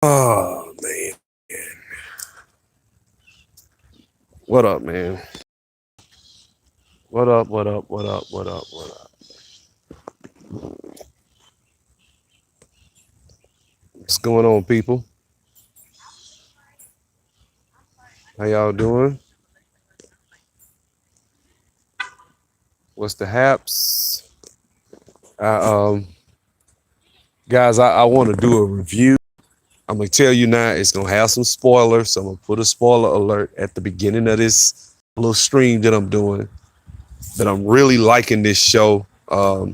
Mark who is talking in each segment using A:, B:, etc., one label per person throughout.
A: Oh man, what up, man? What up? What up? What up? What up? What up? What's going on, people? How y'all doing? What's the haps? I, guys, I want to do a review. I'm gonna tell you now, it's gonna have some spoilers. So I'm gonna put a spoiler alert at the beginning of this little stream that I'm doing. That I'm really liking this show. I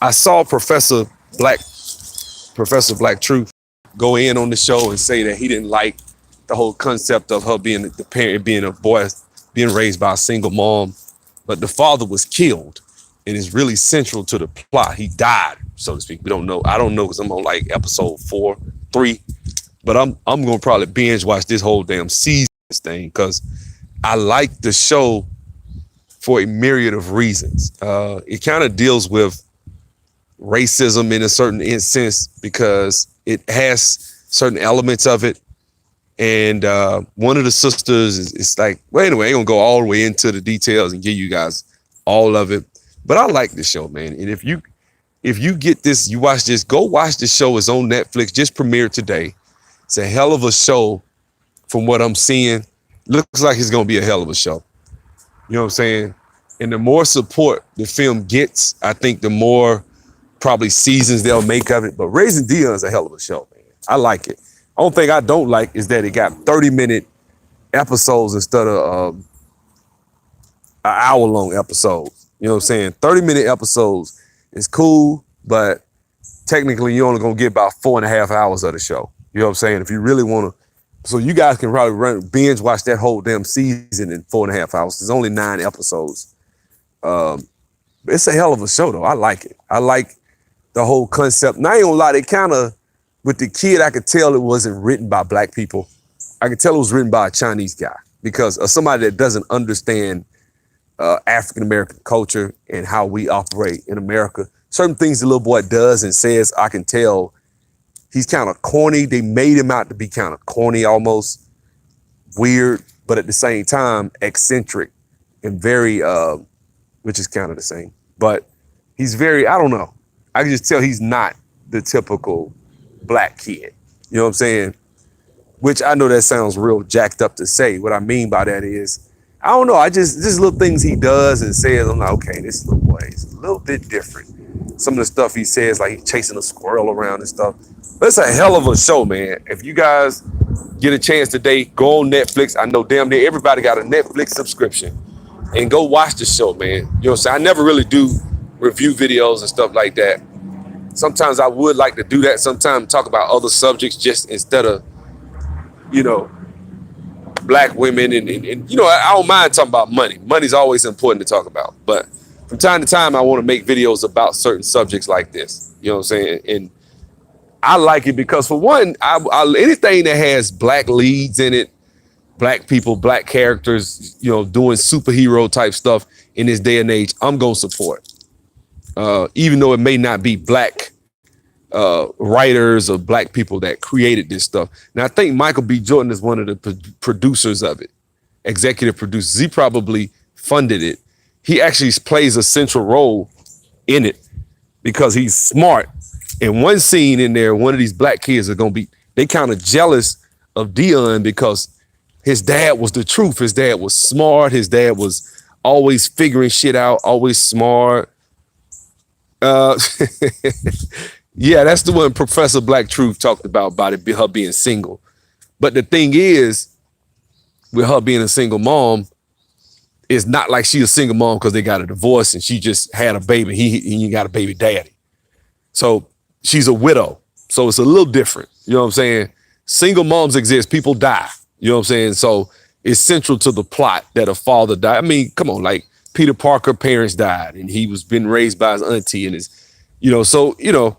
A: saw Black, Professor Black Truth, go in on the show and say that he didn't like the whole concept of her being the parent, being a boy, being raised by a single mom, but the father was killed, and it's really central to the plot. He died, so to speak. We don't know. I don't know because I'm on like episode 4, 3, but I'm gonna probably binge watch this whole damn season thing because I like the show for a myriad of reasons. It kind of deals with racism in a certain sense because it has certain elements of it. And one of the sisters is like, well, anyway, I ain't gonna go all the way into the details and give you guys all of it. But I like the show, man. And if you get this, you watch this, go watch the show. It's on Netflix, just premiered today. It's a hell of a show from what I'm seeing. Looks like it's gonna be a hell of a show. You know what I'm saying? And the more support the film gets, I think the more probably seasons they'll make of it. But Raising Dion is a hell of a show, man. I like it. Only thing I don't like is that it got 30-minute episodes instead of an hour-long episode. You know what I'm saying? 30-minute episodes is cool, but technically you're only gonna get about 4.5 hours of the show. You know what I'm saying? If you really want to, so you guys can probably binge watch that whole damn season in 4.5 hours. There's only 9 episodes. It's a hell of a show though. I like it. I like the whole concept. Now I ain't gonna lie, they kind of, with the kid, I could tell it wasn't written by black people. I could tell it was written by a Chinese guy because of somebody that doesn't understand African-American culture and how we operate in America. Certain things the little boy does and says, I can tell he's kind of corny. They made him out to be kind of corny, almost weird, but at the same time, eccentric and very, which is kind of the same. But he's very, I don't know. I can just tell he's not the typical black kid. You know what I'm saying? Which I know that sounds real jacked up to say. What I mean by that is, I don't know. Just little things he does and says, I'm like, okay, this little boy is a little bit different. Some of the stuff he says, like he's chasing a squirrel around and stuff. But it's a hell of a show, man. If you guys get a chance today, go on Netflix. I know damn near everybody got a Netflix subscription. And go watch the show, man. You know what I'm saying? I never really do review videos and stuff like that. Sometimes I would like to do that. Sometimes talk about other subjects just instead of, you know, black women. And you know, I don't mind talking about money. Money's always important to talk about. But from time to time, I want to make videos about certain subjects like this. You know what I'm saying? And I like it because, for one, anything that has black leads in it, black people, black characters, you know, doing superhero type stuff in this day and age, I'm going to support. Even though it may not be black writers or black people that created this stuff. Now, I think Michael B. Jordan is one of the producers of it, executive producers. He probably funded it. He actually plays a central role in it because he's smart. In one scene in there, one of these black kids are going to be, they kind of jealous of Dion because his dad was the truth. His dad was smart. His dad was always figuring shit out, always smart. Yeah, that's the one Professor Black Truth talked about her being single. But the thing is, with her being a single mom, it's not like she's a single mom because they got a divorce and she just had a baby. He got a baby daddy. So she's a widow. So it's a little different. You know what I'm saying? Single moms exist. People die. You know what I'm saying? So it's central to the plot that a father died. I mean, come on, like Peter Parker parents died and he was been raised by his auntie and his, you know, so, you know.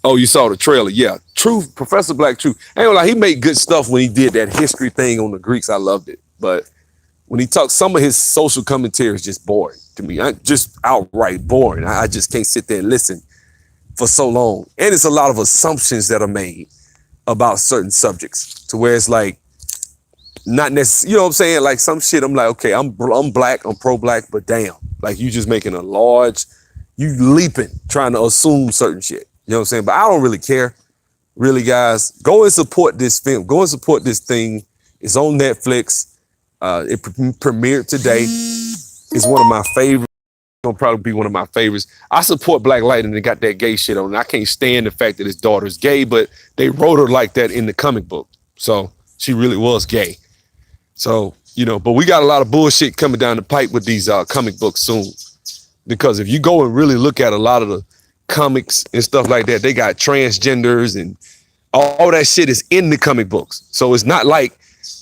A: Oh, you saw the trailer. Yeah. Truth, Professor Black Truth. I ain't gonna lie, he made good stuff when he did that history thing on the Greeks. I loved it. But when he talks, some of his social commentary is just boring to me. Just outright boring. I just can't sit there and listen for so long. And it's a lot of assumptions that are made about certain subjects to where it's like, not necessarily, you know what I'm saying? Like some shit, I'm like, okay, I'm black, I'm pro-black, but damn, like you just making a large, you leaping, trying to assume certain shit. You know what I'm saying? But I don't really care. Really, guys, go and support this film. Go and support this thing. It's on Netflix. It premiered today. It's one of my favorites. Gonna probably be one of my favorites. I support Black Lightning and got that gay shit on. I can't stand the fact that his daughter's gay, but they wrote her like that in the comic book. So she really was gay. So, you know, but we got a lot of bullshit coming down the pipe with these comic books soon. Because if you go and really look at a lot of the comics and stuff like that, they got transgenders and all that shit is in the comic books. So it's not like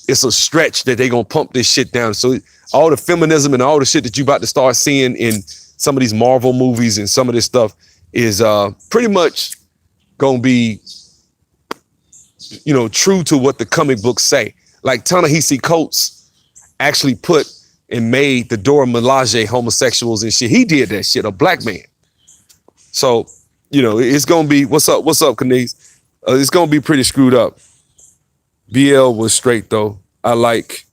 A: it's a stretch that they gonna pump this shit down. So all the feminism and all the shit that you about to start seeing in some of these Marvel movies and some of this stuff is pretty much gonna be, you know, true to what the comic books say. Like Ta-Nehisi Coates actually put and made the Dora Milaje homosexuals and shit. He did that shit, a black man. So, you know, it's gonna be, what's up, Kanice? It's gonna be pretty screwed up. BL was straight though. I like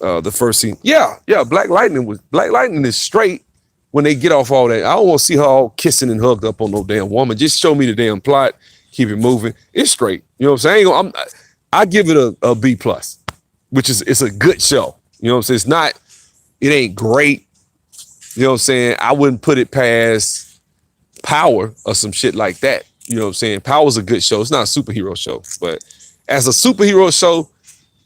A: the first scene. Yeah, Black Lightning is straight when they get off all that. I don't want to see her all kissing and hugged up on no damn woman. Just show me the damn plot, keep it moving. It's straight. You know what I'm saying? I give it a B+, which is, it's a good show. You know what I'm saying? It ain't great. You know what I'm saying? I wouldn't put it past Power or some shit like that. You know what I'm saying? Power's a good show. It's not a superhero show, but as a superhero show,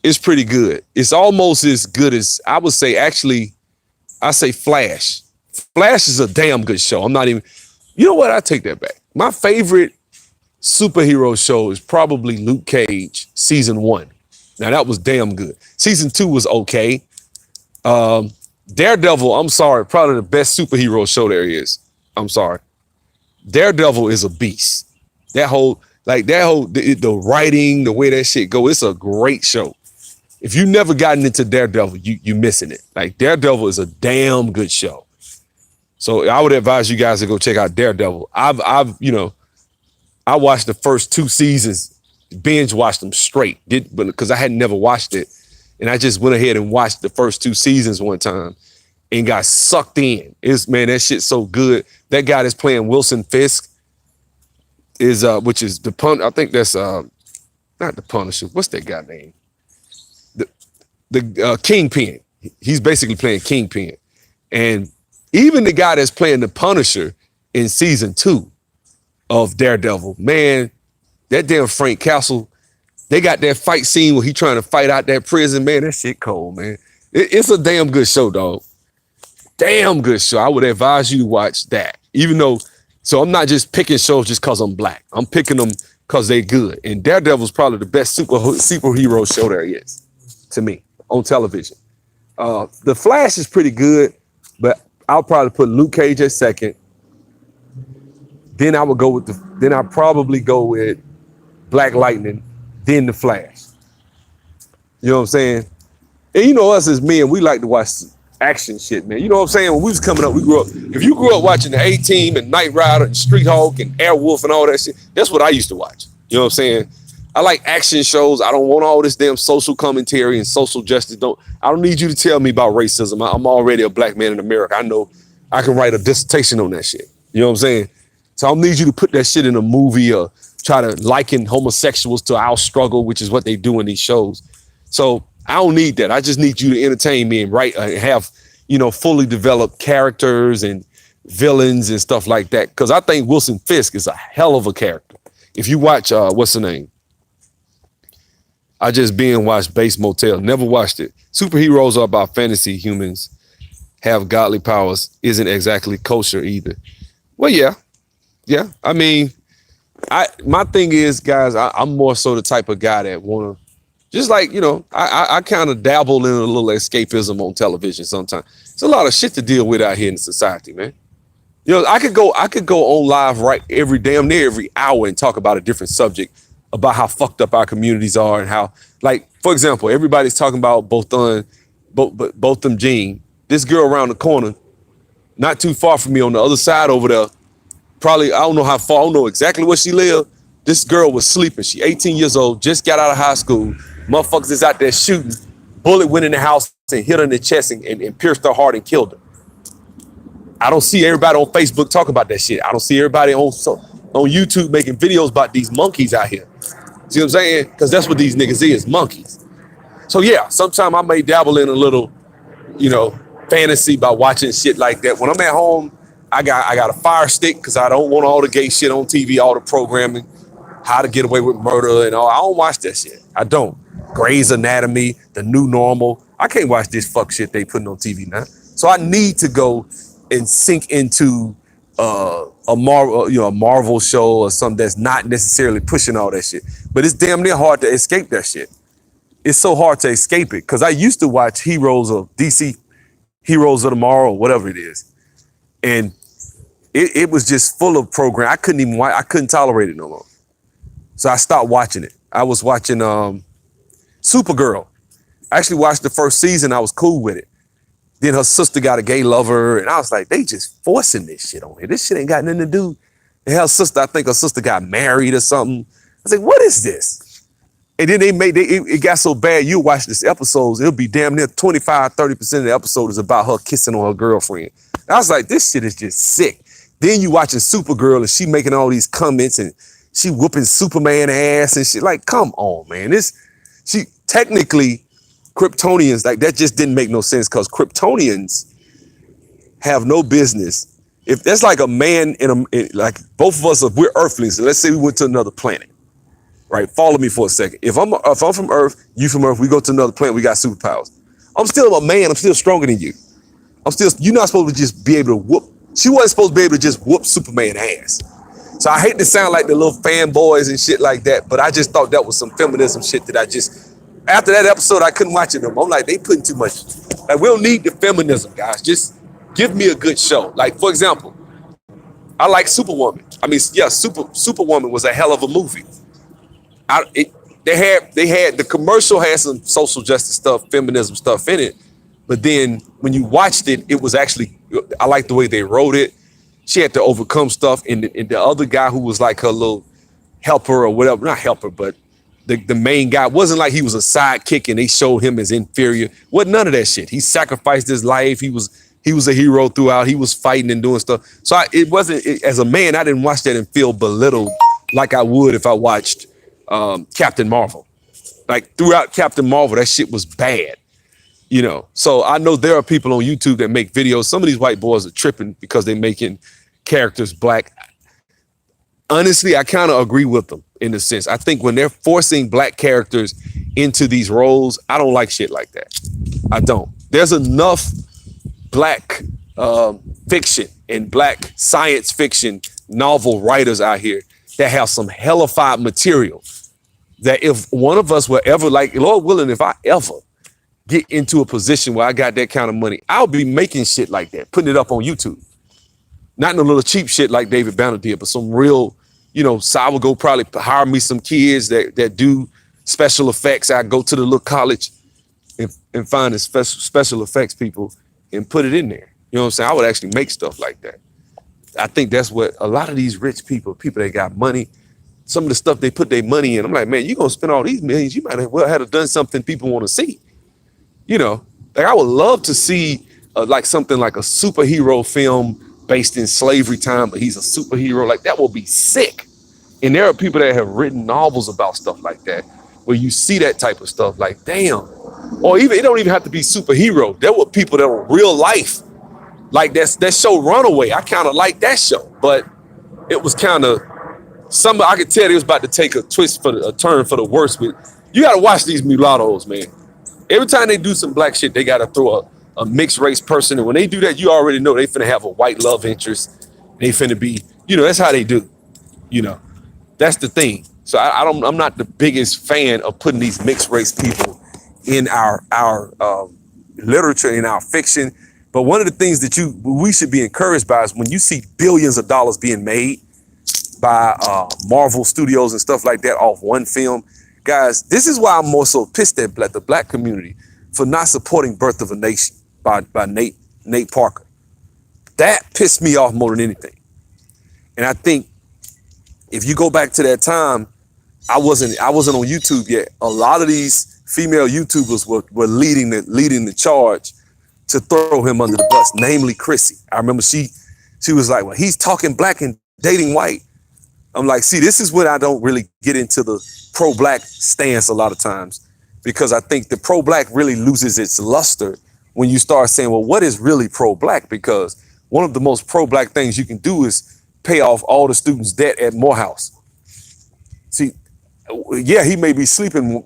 A: it's pretty good. It's almost as good as, I would say, actually, I say Flash. Flash is a damn good show. I'm not even, you know what? I take that back. My favorite superhero show is probably Luke Cage, season 1. Now that was damn good. Season 2 was okay. Daredevil, I'm sorry, probably the best superhero show there is. I'm sorry. Daredevil is a beast. The writing, the way that shit go, it's a great show. If you never gotten into Daredevil, you missing it. Like Daredevil is a damn good show. So I would advise you guys to go check out Daredevil. I watched the first 2 seasons, binge watched them straight, because I had never watched it. And I just went ahead and watched the first 2 seasons one time and got sucked in. Man, that shit's so good. That guy that's playing Wilson Fisk is, which is I think that's, not the Punisher. What's that guy name? The Kingpin. He's basically playing Kingpin. And even the guy that's playing the Punisher in season 2 of Daredevil, man, that damn Frank Castle, they got that fight scene where he trying to fight out that prison, man, that shit cold, man. It's a damn good show, dog. Damn good show. I would advise you to watch that. Even though, so I'm not just picking shows just because I'm black. I'm picking them because they're good. And Daredevil's probably the best superhero show there is, to me, on television. The Flash is pretty good, but I'll probably put Luke Cage at second. Then I would go then I'd probably go with Black Lightning, then the Flash. You know what I'm saying? And you know us as men, we like to watch action shit, man. You know what I'm saying? When we was coming up, if you grew up watching the A-Team and Knight Rider and Street Hawk and Airwolf and all that shit, that's what I used to watch. You know what I'm saying? I like action shows. I don't want all this damn social commentary and social justice. I don't need you to tell me about racism. I'm already a black man in America. I know I can write a dissertation on that shit. You know what I'm saying? So I don't need you to put that shit in a movie or try to liken homosexuals to our struggle, which is what they do in these shows. So I don't need that. I just need you to entertain me and have, fully developed characters and villains and stuff like that. Because I think Wilson Fisk is a hell of a character. If you watch, what's the name? I just watched Base Motel. Never watched it. Superheroes are about fantasy. Humans have godly powers. Isn't exactly kosher either. Well, yeah. Yeah. I mean, my thing is, guys, I'm more so the type of guy that want to, just like, I kind of dabble in a little escapism on television sometimes. It's a lot of shit to deal with out here in society, man. I could go on live damn near every hour and talk about a different subject about how fucked up our communities are and how, like, for example, everybody's talking about Botham Jean. This girl around the corner, not too far from me on the other side over there, Probably, I don't know how far, I don't know exactly where she lived. This girl was sleeping. She 18 years old, just got out of high school. Motherfuckers is out there shooting. Bullet went in the house and hit her in the chest and pierced her heart and killed her. I don't see everybody on Facebook talking about that shit. I don't see everybody on YouTube making videos about these monkeys out here. See what I'm saying? Because that's what these niggas is, monkeys. So yeah, sometimes I may dabble in a little, you know, fantasy by watching shit like that. When I'm at home, I got a fire stick because I don't want all the gay shit on TV, all the programming, how to get away with murder and all. I don't watch that shit. I don't. Grey's Anatomy, The New Normal. I can't watch this fuck shit they putting on TV now. So I need to go and sink into a Marvel show or something that's not necessarily pushing all that shit. But it's damn near hard to escape that shit. It's so hard to escape it because I used to watch Heroes of DC, Heroes of Tomorrow, or whatever it is, and it was just full of program. I couldn't even watch. I couldn't tolerate it no more. So I stopped watching it. I was watching Supergirl. I actually watched the first season. I was cool with it. Then her sister got a gay lover, and I was like, they just forcing this shit on here. This shit ain't got nothing to do. And her sister, I think her sister got married or something. I was like, what is this? And then it got so bad, you watch this episodes, it'll be damn near 25-30% of the episode is about her kissing on her girlfriend. And I was like, this shit is just sick. Then you watching Supergirl and she making all these comments and she whooping Superman ass and shit. Like, come on, man. She technically, Kryptonians, like that just didn't make no sense because Kryptonians have no business. If that's like a man like both of us, if we're Earthlings, and let's say we went to another planet, right? Follow me for a second. If I'm from Earth, you from Earth, we go to another planet, we got superpowers. I'm still a man. I'm still stronger than you. You're not supposed to just be able to whoop. She wasn't supposed to be able to just whoop Superman ass. So I hate to sound like the little fanboys and shit like that, but I just thought that was some feminism shit that after that episode, I couldn't watch it no more. I'm like, they putting too much. Like, we don't need the feminism, guys. Just give me a good show. Like, for example, I like Superwoman. I mean, yeah, Superwoman was a hell of a movie. They had the commercial had some social justice stuff, feminism stuff in it. But then when you watched it, it was actually, I like the way they wrote it. She had to overcome stuff. And the other guy who was like her little helper or whatever, not helper, but the main guy, wasn't like he was a sidekick and they showed him as inferior. Wasn't none of that shit. He sacrificed his life. He was a hero throughout. He was fighting and doing stuff. So as a man, I didn't watch that and feel belittled like I would if I watched Captain Marvel. Like throughout Captain Marvel, that shit was bad. You know, so I know there are people on YouTube that make videos. Some of these white boys are tripping because they're making characters black. Honestly, I kind of agree with them in a sense. I think when they're forcing black characters into these roles, I don't like shit like that. I don't. There's enough black fiction and black science fiction novel writers out here that have some hellified material that if one of us were ever, like, Lord willing, if I ever get into a position where I got that kind of money, I'll be making shit like that, putting it up on YouTube. Not no little cheap shit like David Banner did, but some real, so I would go probably hire me some kids that do special effects. I go to the little college and find the special effects people and put it in there. You know what I'm saying? I would actually make stuff like that. I think that's what a lot of these rich people that got money, some of the stuff they put their money in, I'm like, man, you're going to spend all these millions. You might as well have done something people want to see. Like I would love to see like something like a superhero film based in slavery time, but he's a superhero. Like that will be sick. And there are people that have written novels about stuff like that, where you see that type of stuff like, damn. Or even, it don't even have to be superhero. There were people that were real life. Like that show Runaway. I kind of like that show, but it was kind of I could tell it was about to take a turn for the worse. But you got to watch these mulattoes, man. Every time they do some black shit, they got to throw a mixed race person. And when they do that, you already know they finna have a white love interest. They finna be, that's how they do. That's the thing. So I'm not the biggest fan of putting these mixed race people in our literature, in our fiction. But one of the things that we should be encouraged by is when you see billions of dollars being made by Marvel Studios and stuff like that off one film. Guys, this is why I'm more so pissed at the black community for not supporting Birth of a Nation by Nate Parker. That pissed me off more than anything. And I think if you go back to that time, I wasn't on YouTube yet. A lot of these female YouTubers were leading the charge to throw him under the bus, namely Chrissy. I remember she was like, well, he's talking black and dating white. I'm like, see, this is when I don't really get into the pro-black stance a lot of times, because I think the pro-black really loses its luster when you start saying, well, what is really pro-black? Because one of the most pro-black things you can do is pay off all the students' debt at Morehouse. See, yeah, he might be sleeping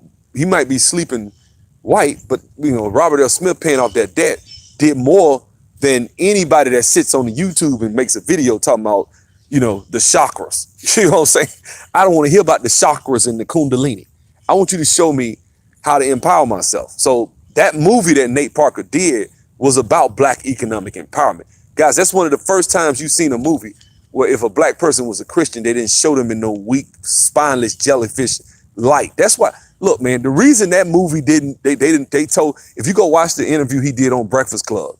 A: white, but Robert L. Smith paying off that debt did more than anybody that sits on the YouTube and makes a video talking about, the chakras. You know what I'm saying? I don't want to hear about the chakras and the kundalini. I want you to show me how to empower myself. So that movie that Nate Parker did was about black economic empowerment. Guys, that's one of the first times you've seen a movie where if a black person was a Christian, they didn't show them in no weak, spineless jellyfish light. That's why, look, man, the reason that movie they told, if you go watch the interview he did on Breakfast Club,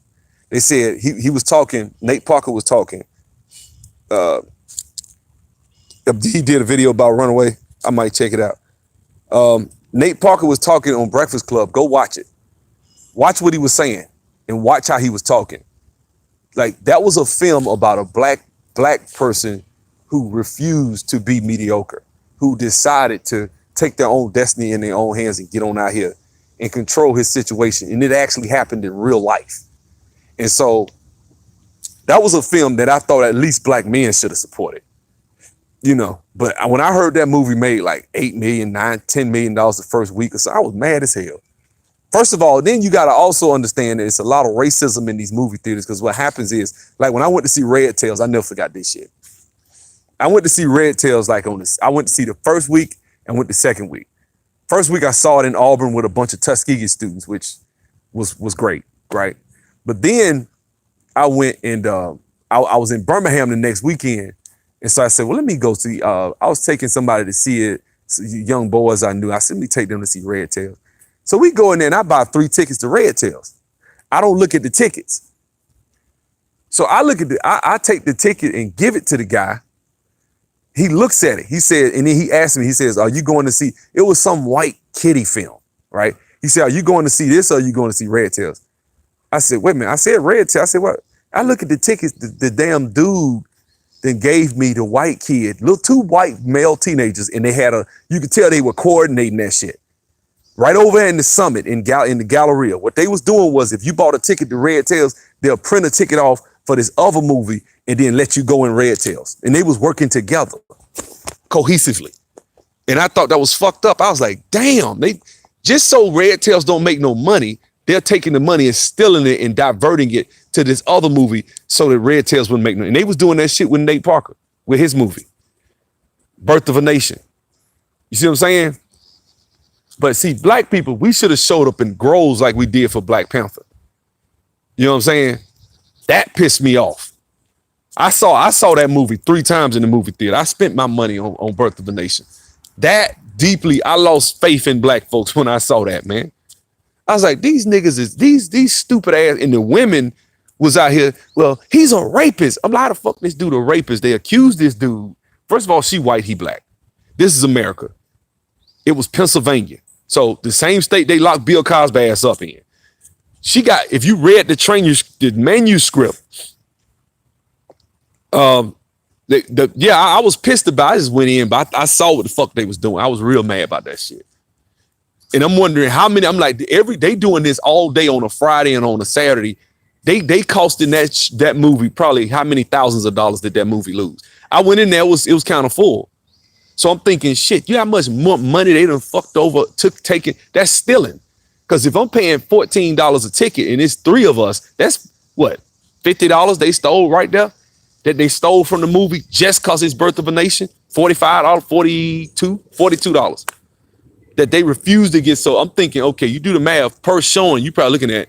A: they said he was talking, Nate Parker was talking, he did a video about Runaway. I might check it out. Nate Parker was talking on Breakfast Club. Go watch it. Watch what he was saying and watch how he was talking. Like, that was a film about a black person who refused to be mediocre, who decided to take their own destiny in their own hands and get on out here and control his situation. And it actually happened in real life. And so that was a film that I thought at least black men should have supported, But when I heard that movie made like $8 million, $10 million the first week or so, I was mad as hell. First of all, then you got to also understand that it's a lot of racism in these movie theaters, because what happens is, like when I went to see Red Tails, I never forgot this shit. I went to see Red Tails I went to see the first week and went the second week. First week I saw it in Auburn with a bunch of Tuskegee students, which was great, right? But then I went and I was in Birmingham the next weekend. And so I said, well, let me go see, I was taking somebody to see it, young boys I knew. I said, let me take them to see Red Tails. So we go in there and I buy 3 tickets to Red Tails. I don't look at the tickets. So I take the ticket and give it to the guy. He looks at it. He said, and then he asked me, he says, are you going to see, it was some white kiddie film, right? He said, are you going to see this or are you going to see Red Tails? I said, wait a minute. I said Red Tails. I said, what? I look at the tickets, the damn dude then gave me the white kid, 2 white male teenagers, and they had you could tell they were coordinating that shit. Right over in the Summit in the Galleria. What they was doing was, if you bought a ticket to Red Tails, they'll print a ticket off for this other movie and then let you go in Red Tails. And they was working together cohesively. And I thought that was fucked up. I was like, damn, they just so Red Tails don't make no money, they're taking the money and stealing it and diverting it to this other movie so that Red Tails wouldn't make no. And they was doing that shit with Nate Parker, with his movie, Birth of a Nation. You see what I'm saying? But see, black people, we should have showed up in groves like we did for Black Panther. You know what I'm saying? That pissed me off. I saw that movie 3 times in the movie theater. I spent my money on Birth of a Nation. That deeply, I lost faith in black folks when I saw that, man. I was like, these niggas is these stupid ass, and the women was out here, well, he's a rapist. I'm like, how the fuck this dude a rapist? They accused this dude. First of all, she white, he black. This is America. It was Pennsylvania. So the same state they locked Bill Cosby ass up in. She got, if you read the manuscript, I was pissed about it. I just went in, but I saw what the fuck they was doing. I was real mad about that shit. And I'm wondering how many, I'm like, they doing this all day on a Friday and on a Saturday. They costing that movie probably how many thousands of dollars did that movie lose? I went in there, it was kind of full. So I'm thinking, shit, you know how much more money they done fucked over, taking, that's stealing. Because if I'm paying $14 a ticket and it's 3 of us, that's what, $50 they stole right there? That they stole from the movie just because it's Birth of a Nation? $45, $42 that they refused to get. So I'm thinking, okay, you do the math per showing, you probably looking at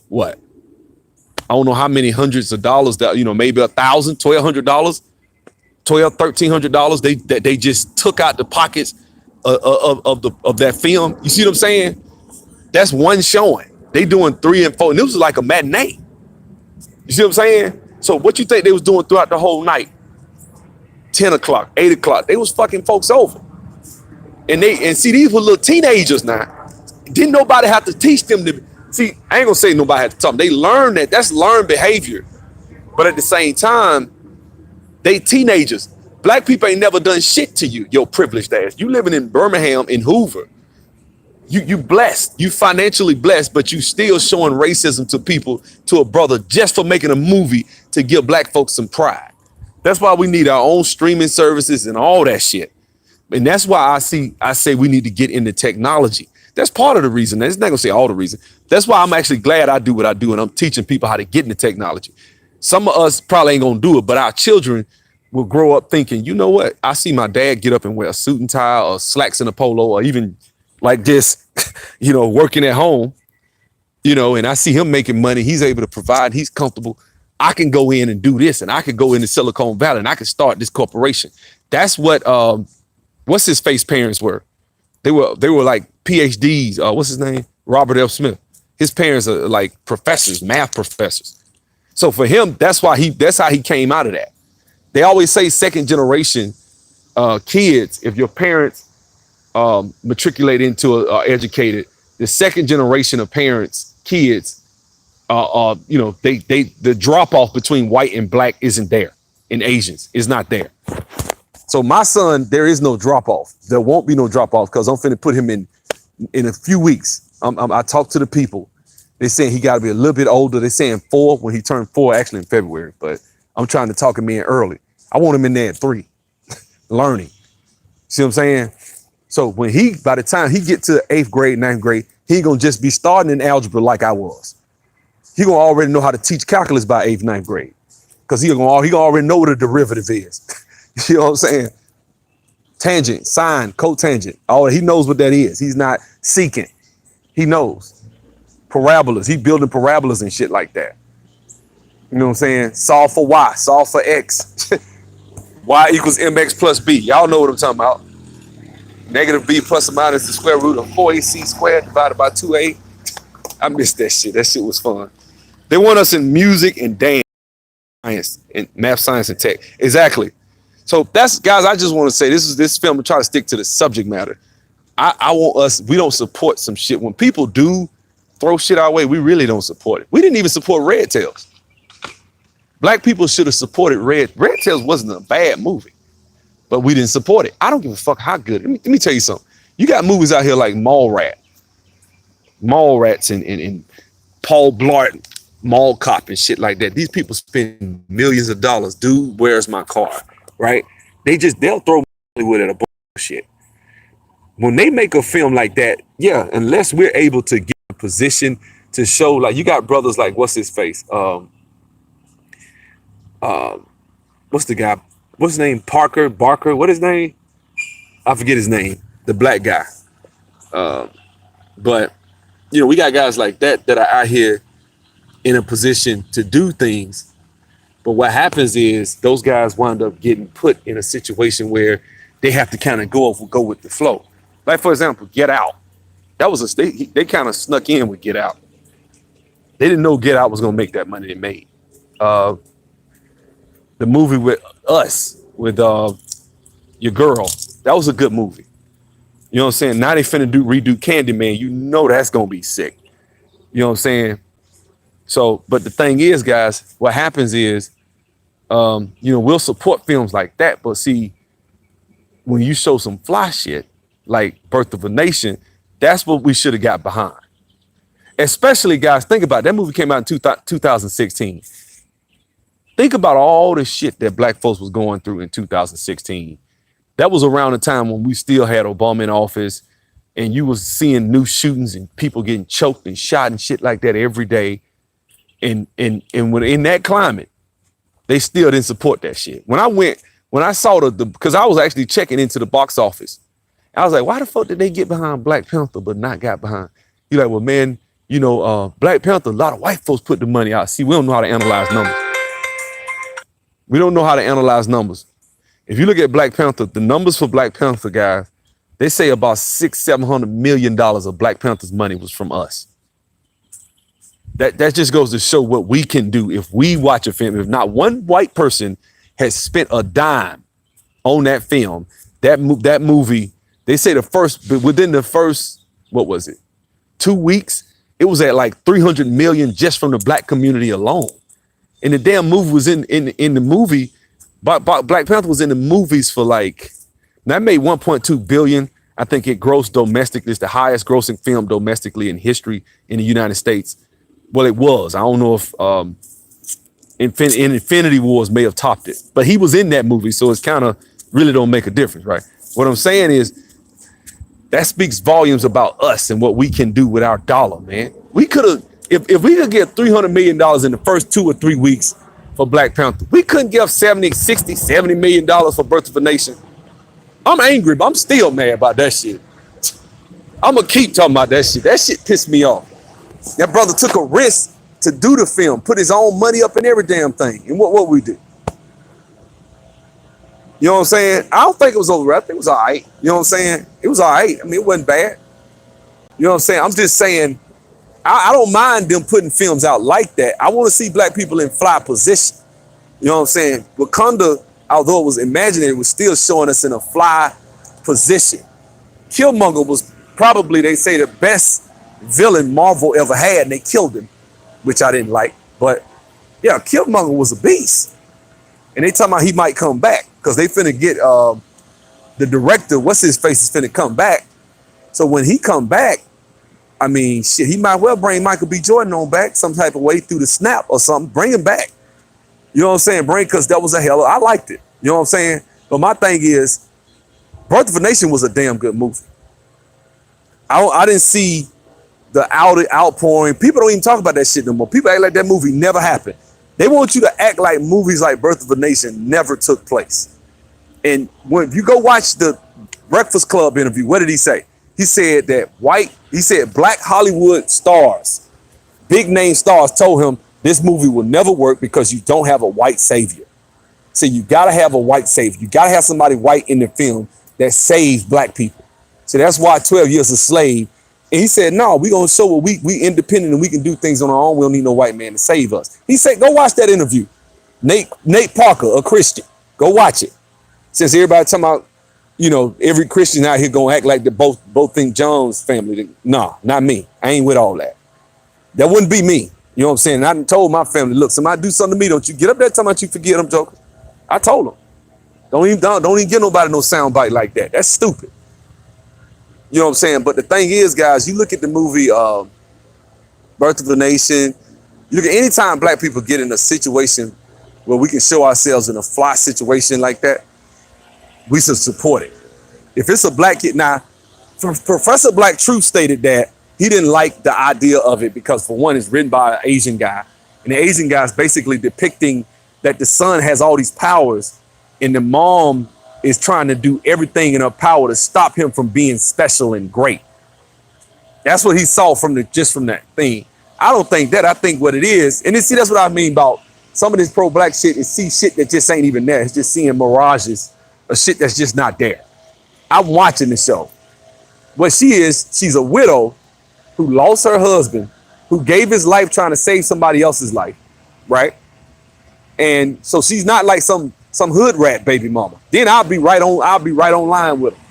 A: what? I don't know how many hundreds of dollars that, maybe $1,000, $1,200, $1,300 they just took out the pockets of that film. You see what I'm saying? That's one showing. They doing 3 and 4, and it was like a matinee. You see what I'm saying? So what you think they was doing throughout the whole night? 10 o'clock, 8 o'clock. They was fucking folks over. And see, these were little teenagers now. Didn't nobody have to teach them to, see, I ain't gonna say nobody had to tell them. They learned that, that's learned behavior. But at the same time, they teenagers. Black people ain't never done shit to you, your privileged ass. You living in Birmingham, in Hoover. You blessed, you financially blessed, but you still showing racism to people, to a brother, just for making a movie to give black folks some pride. That's why we need our own streaming services and all that shit. And that's why I say we need to get into technology. That's part of the reason. That's not gonna say all the reason. That's why I'm actually glad I do what I do, and I'm teaching people how to get into technology. Some of us probably ain't gonna do it, but our children will grow up thinking, you know what? I see my dad get up and wear a suit and tie or slacks and a polo, or even like this, working at home, and I see him making money. He's able to provide. He's comfortable. I can go in and do this, and I could go into Silicon Valley and I can start this corporation. That's what what's his face parents were. They were like PhDs. What's his name? Robert F. Smith. His parents are like professors, math professors. So for him, that's how he came out of that. They always say second generation kids, if your parents matriculate into educated, the second generation of parents, kids, the drop off between white and black isn't there, and Asians is not there. So my son, there is no drop off. There won't be no drop off because I'm finna put him in a few weeks. I talked to the people. They're saying he got to be a little bit older. They're saying 4 when he turned 4, actually in February. But I'm trying to talk him in early. I want him in there at 3, learning. See what I'm saying? So by the time he get to 8th grade, 9th grade, he gonna just be starting in algebra like I was. He gonna already know how to teach calculus by 8th, 9th grade, because he gonna already know what a derivative is. You know what I'm saying? Tangent, sine, cotangent. He knows what that is. He's not seeking. He knows. Parabolas. He building parabolas and shit like that. You know what I'm saying? Solve for y, solve for x. Y equals mx plus b. Y'all know what I'm talking about. Negative b plus or minus the square root of 4ac squared divided by 2a. I missed that shit. That shit was fun. They want us in music and dance, science, and math, science, and tech. Exactly. So that's, guys, I just want to say this film, I'm trying to stick to the subject matter. I want us, we don't support some shit. When people do throw shit our way, we really don't support it. We didn't even support Red Tails. Black people should have supported Red Tails wasn't a bad movie, but we didn't support it. I don't give a fuck how good. Let me tell you something. You got movies out here like Mallrats and Paul Blart Mall Cop and shit like that. These people spend millions of dollars. Dude, where's my car? Right? They'll throw Hollywood at a bullshit. When they make a film like that, yeah, unless we're able to get a position to show, like, you got brothers like, what's his face? What's the guy? What's his name? Barker? What his name? I forget his name. The black guy. But, we got guys like that are out here in a position to do things. But what happens is those guys wind up getting put in a situation where they have to kind of go with the flow. Like, for example, Get Out. That was they kind of snuck in with Get Out. They didn't know Get Out was going to make that money they made. The movie with Us, with your girl, that was a good movie. You know what I'm saying? Now they finna redo Candyman. You know that's going to be sick. You know what I'm saying? So, but the thing is, guys, what happens is, we'll support films like that. But see, when you show some fly shit, like Birth of a Nation, that's what we should have got behind. Especially, guys, think about it. That movie came out in 2016. Think about all the shit that black folks was going through in 2016. That was around the time when we still had Obama in office, and you was seeing new shootings and people getting choked and shot and shit like that every day. And when in that climate, they still didn't support that shit. When I saw because I was actually checking into the box office, I was like, why the fuck did they get behind Black Panther but not got behind? You're like, well, man, Black Panther, a lot of white folks put the money out. See, we don't know how to analyze numbers. We don't know how to analyze numbers. If you look at Black Panther, the numbers for Black Panther, guys, they say about $600-700 million of Black Panther's money was from us. That just goes to show what we can do if we watch a film. If not one white person has spent a dime on that film. That movie, they say within the first, what was it, 2 weeks, it was at like 300 million just from the black community alone. And the damn movie was in the movie, Black Panther was in the movies for like, that made 1.2 billion. I think it grossed domestically. It's the highest grossing film domestically in history in the United States. Well, it was. I don't know if Infinity Wars may have topped it, but he was in that movie, so it's kind of really don't make a difference, right? What I'm saying is that speaks volumes about us and what we can do with our dollar, man. We could have, if we could get $300 million in the first 2 or 3 weeks for Black Panther, we couldn't give $70 million for Birth of a Nation. I'm angry, but I'm still mad about that shit. I'm gonna keep talking about that shit. That shit pissed me off. That brother took a risk to do the film, put his own money up in every damn thing. And what we did? You know what I'm saying? I don't think it was over. I think it was all right. You know what I'm saying? It was all right. I mean, it wasn't bad. You know what I'm saying? I'm just saying, I don't mind them putting films out like that. I want to see black people in fly position. You know what I'm saying? Wakanda, although it was imaginary, it was still showing us in a fly position. Killmonger was probably, they say, the best villain Marvel ever had, and they killed him, which I didn't like. But yeah, Killmonger was a beast. And they talking about he might come back because they finna get the director, what's his face, is finna come back. So when he come back, I mean, shit, he might well bring Michael B. Jordan on back some type of way through the snap or something. Bring him back. You know what I'm saying? Because that was I liked it. You know what I'm saying? But my thing is, Birth of a Nation was a damn good movie. I didn't see the outpouring. People don't even talk about that shit no more. People act like that movie never happened. They want you to act like movies like Birth of a Nation never took place. And when you go watch the Breakfast Club interview, what did he say? He said that black Hollywood stars, big name stars, told him this movie will never work because you don't have a white savior. So you gotta have a white savior. You gotta have somebody white in the film that saves black people. So that's why 12 Years a Slave. And he said, no, we gonna show what we independent and we can do things on our own. We don't need no white man to save us. He said, go watch that interview. Nate Parker, a Christian, go watch it. Since everybody talking about, you know, every Christian out here gonna act like they both think John's family. No, not me. I ain't with all that. That wouldn't be me. You know what I'm saying? I done told my family, look, somebody do something to me, don't you get up there talking about you forget them jokers. I told them. Don't even give nobody no sound bite like that. That's stupid. You know what I'm saying? But the thing is, guys, you look at the movie Birth of a Nation, you look at any time black people get in a situation where we can show ourselves in a fly situation like that, we should support it. If it's a black kid, now, Professor Black Truth stated that he didn't like the idea of it because, for one, it's written by an Asian guy. And the Asian guy is basically depicting that the son has all these powers and the mom is trying to do everything in her power to stop him from being special and great. That's what he saw from that thing. I don't think that. I think what it is, and see, that's what I mean about some of this pro-black shit, is see shit that just ain't even there. It's just seeing mirages of shit that's just not there. I'm watching the show. What she is, she's a widow who lost her husband, who gave his life trying to save somebody else's life, right? And so she's not like some hood rat baby mama. Then I'll be right on line with her.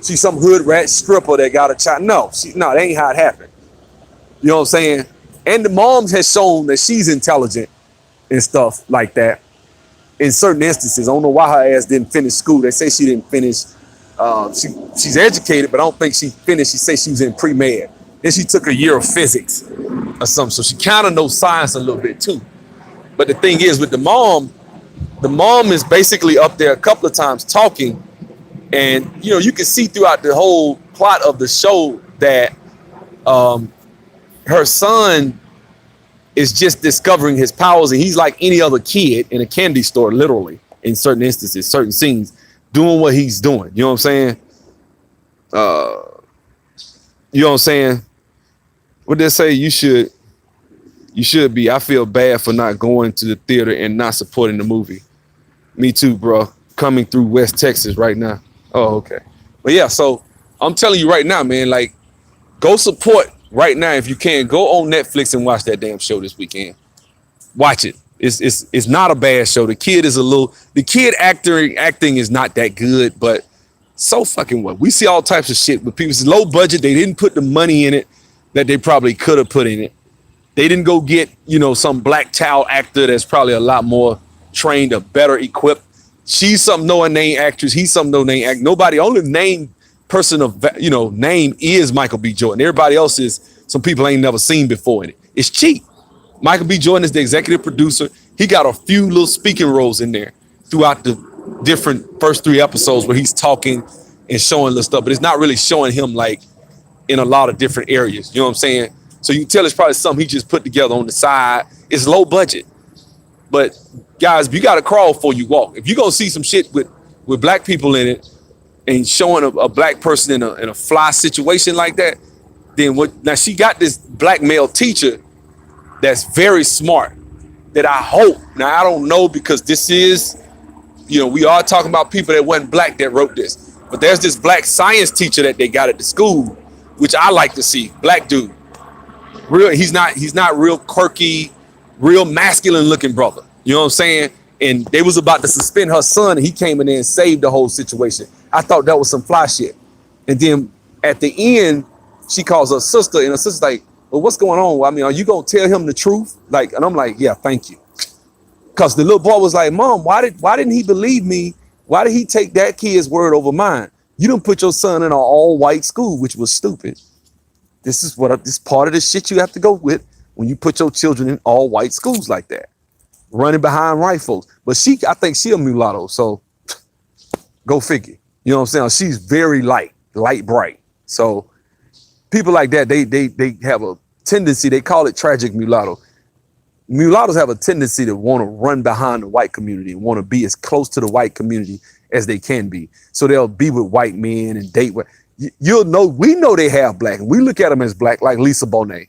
A: She's some hood rat stripper that got a child. No, that ain't how it happened. You know what I'm saying? And the moms has shown that she's intelligent and stuff like that. In certain instances, I don't know why her ass didn't finish school. They say she didn't finish. She's educated, but I don't think she finished. She said she was in pre-med. Then she took a year of physics or something. So she kind of knows science a little bit too. But the thing is with the mom is basically up there a couple of times talking. And, you know, you can see throughout the whole plot of the show that her son is just discovering his powers. And he's like any other kid in a candy store, literally, in certain instances, certain scenes, doing what he's doing. You know what I'm saying? You know what I'm saying? What they say, you should be. I feel bad for not going to the theater and not supporting the movie. Me too, bro. Coming through West Texas right now. Oh, okay. But yeah, so I'm telling you right now, man, like, go support right now if you can. Go on Netflix and watch that damn show this weekend. Watch it. It's not a bad show. The kid acting is not that good, but so fucking what? We see all types of shit with people. It's low budget. They didn't put the money in it that they probably could have put in it. They didn't go get, some black child actor that's probably a lot more trained or better equipped. She's some no-name actress. He's some no-name actor. Nobody, only name person of, name is Michael B. Jordan. Everybody else is some people ain't never seen before in it. It's cheap. Michael B. Jordan is the executive producer. He got a few little speaking roles in there throughout the different first 3 episodes where he's talking and showing the stuff, but it's not really showing him like in a lot of different areas. You know what I'm saying? So you can tell it's probably something he just put together on the side. It's low budget. But guys, you got to crawl before you walk. If you're going to see some shit with black people in it and showing a black person in a fly situation like that, then what? Now she got this black male teacher that's very smart that I hope, now I don't know because this is, we are talking about people that wasn't black that wrote this, but there's this black science teacher that they got at the school, which I like to see, black dude. He's not real quirky, real masculine looking brother. You know what I'm saying? And they was about to suspend her son, and he came in there and saved the whole situation. I thought that was some fly shit. And then at the end, she calls her sister, and her sister's like, well, what's going on? I mean, are you gonna tell him the truth? Like, and I'm like, yeah, thank you. Because the little boy was like, Mom, why didn't he believe me? Why did he take that kid's word over mine? You didn't put your son in an all-white school, which was stupid. This is part of the shit you have to go with when you put your children in all-white schools like that, running behind white folks. But I think she a mulatto, so go figure. You know what I'm saying? She's very light bright. So people like that, they have a tendency, they call it tragic mulatto. Mulattoes have a tendency to want to run behind the white community and want to be as close to the white community as they can be. So they'll be with white men and date with. We know they have black, and we look at them as black, like Lisa Bonet.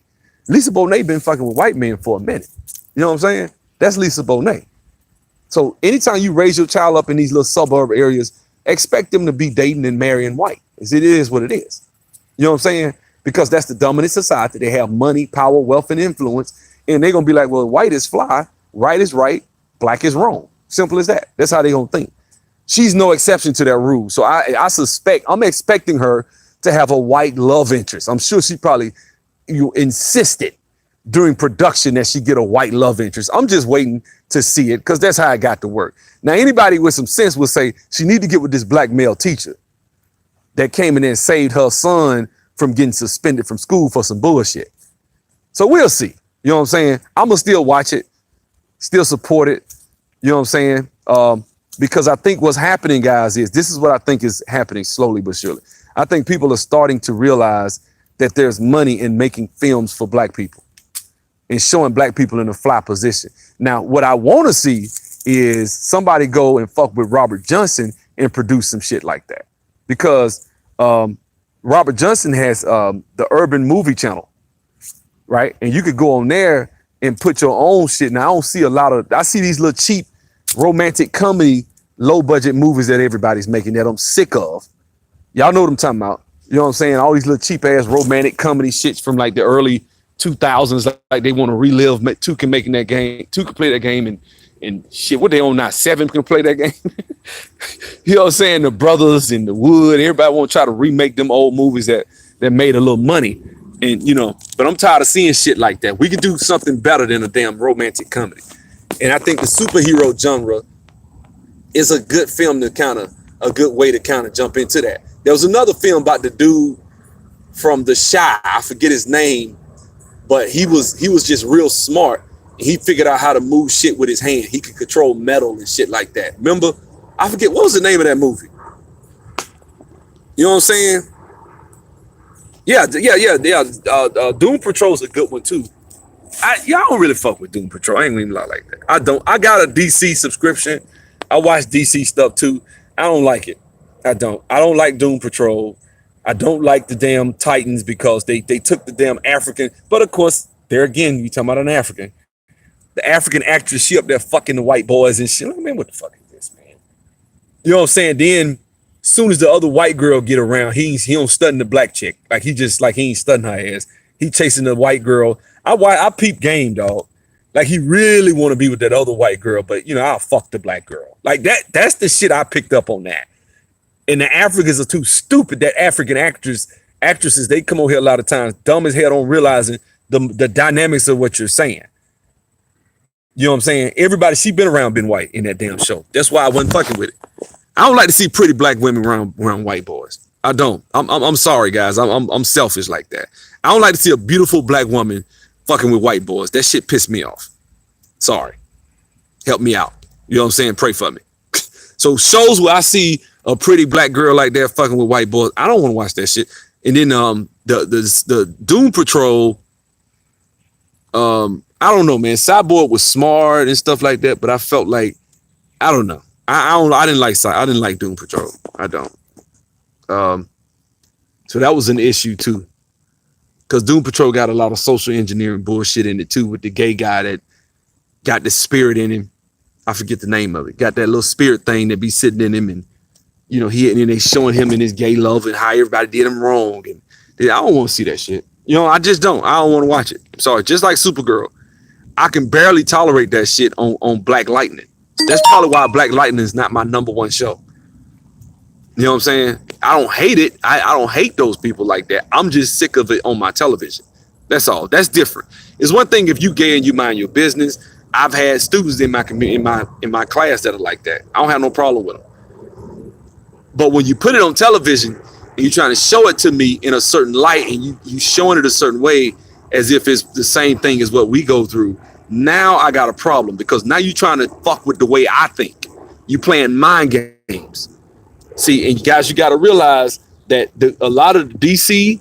A: Lisa Bonet been fucking with white men for a minute. You know what I'm saying? That's Lisa Bonet. So anytime you raise your child up in these little suburb areas, expect them to be dating and marrying white. It is what it is. You know what I'm saying? Because that's the dominant society. They have money, power, wealth, and influence. And they're going to be like, well, white is fly, right is right, black is wrong. Simple as that. That's how they're going to think. She's no exception to that rule. So I'm expecting her to have a white love interest. I'm sure she probably insisted during production that she get a white love interest. I'm just waiting to see it because that's how it got to work. Now, anybody with some sense will say she need to get with this black male teacher that came in and saved her son from getting suspended from school for some bullshit. So we'll see. You know what I'm saying? I'm going to still watch it, still support it. You know what I'm saying? Because I think what's happening, guys, this is what I think is happening slowly but surely. I think people are starting to realize that there's money in making films for black people and showing black people in a fly position. Now, what I want to see is somebody go and fuck with Robert Johnson and produce some shit like that. Because Robert Johnson has the Urban Movie Channel, right? And you could go on there and put your own shit. Now, I see these little cheap romantic comedy, low budget movies that everybody's making that I'm sick of. Y'all know what I'm talking about. You know what I'm saying? All these little cheap ass romantic comedy shits from like the early 2000s, like they want to relive. Two can play that game and shit. What they on now? 7 can play that game. You know what I'm saying? The Brothers and the Wood, everybody want to try to remake them old movies that made a little money. And, but I'm tired of seeing shit like that. We can do something better than a damn romantic comedy. And I think the superhero genre is a good way to kind of jump into that. There was another film about the dude from The Chi. I forget his name, but he was just real smart. He figured out how to move shit with his hand. He could control metal and shit like that. Remember? I forget, what was the name of that movie? You know what I'm saying? Yeah. Doom Patrol's a good one too. Y'all don't really fuck with Doom Patrol. I ain't even lie like that. I don't. I got a DC subscription. I watch DC stuff too. I don't like it. I don't like Doom Patrol. I don't like the damn Titans because they took the damn African. But of course, there again, you talking about an African. The African actress, she up there fucking the white boys and shit. Like, man, what the fuck is this, man? You know what I'm saying? Then, as soon as the other white girl get around, he don't stun the black chick. Like he ain't stunning her ass. He chasing the white girl. I peep game, dog. Like he really want to be with that other white girl, but you know, I'll fuck the black girl. Like that's the shit I picked up on that. And the Africans are too stupid. That African actresses, they come over here a lot of times, dumb as hell, don't realizing the dynamics of what you're saying. You know what I'm saying? Everybody, she been around, been white in that damn show. That's why I wasn't fucking with it. I don't like to see pretty black women around white boys. I don't. I'm sorry, guys. I'm selfish like that. I don't like to see a beautiful black woman fucking with white boys. That shit pissed me off. Sorry. Help me out. You know what I'm saying? Pray for me. So shows where I see a pretty black girl like that fucking with white boys, I don't want to watch that shit. And then the Doom Patrol, I don't know, man. Cyborg was smart and stuff like that, but I felt like, I don't know. I didn't like Doom Patrol. I don't. So that was an issue too. Because Doom Patrol got a lot of social engineering bullshit in it too, with the gay guy that got the spirit in him. I forget the name of it. Got that little spirit thing that be sitting in him, and you know, and they showing him in his gay love and how everybody did him wrong. And I don't want to see that shit. You know, I just don't. I don't want to watch it. Sorry. Just like Supergirl, I can barely tolerate that shit on Black Lightning. That's probably why Black Lightning is not my #1 show. You know what I'm saying? I don't hate it. I don't hate those people like that. I'm just sick of it on my television. That's all. That's different. It's one thing if you gay and you mind your business. I've had students in my community, in my class that are like that. I don't have no problem with them. But when you put it on television and you're trying to show it to me in a certain light, and you showing it a certain way as if it's the same thing as what we go through, now I got a problem, because now you're trying to fuck with the way I think. You playing mind games. See, and guys, you got to realize that a lot of DC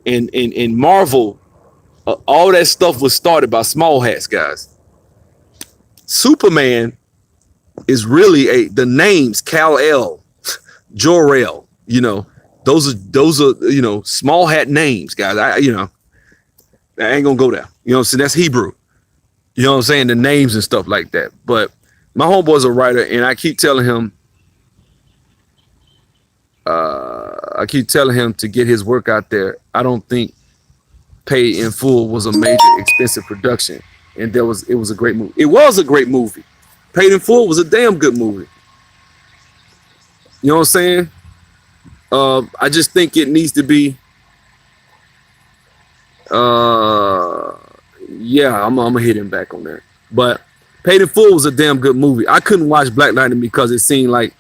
A: and Marvel, all that stuff was started by small hats, guys. Superman is really the names Kal-El, Jor-El, you know, those are, you know, small hat names, guys. I ain't gonna go there. You know what I'm saying? That's Hebrew. You know what I'm saying? The names and stuff like that. But my homeboy's a writer, and I keep telling him, to get his work out there. I don't think Paid in Full was a major expensive production. And it was a great movie. It was a great movie. Paid in Full was a damn good movie. You know what I'm saying? I just think it needs to be. Yeah, I'm gonna hit him back on that. But Paid in Full was a damn good movie. I couldn't watch Black Lightning because it seemed like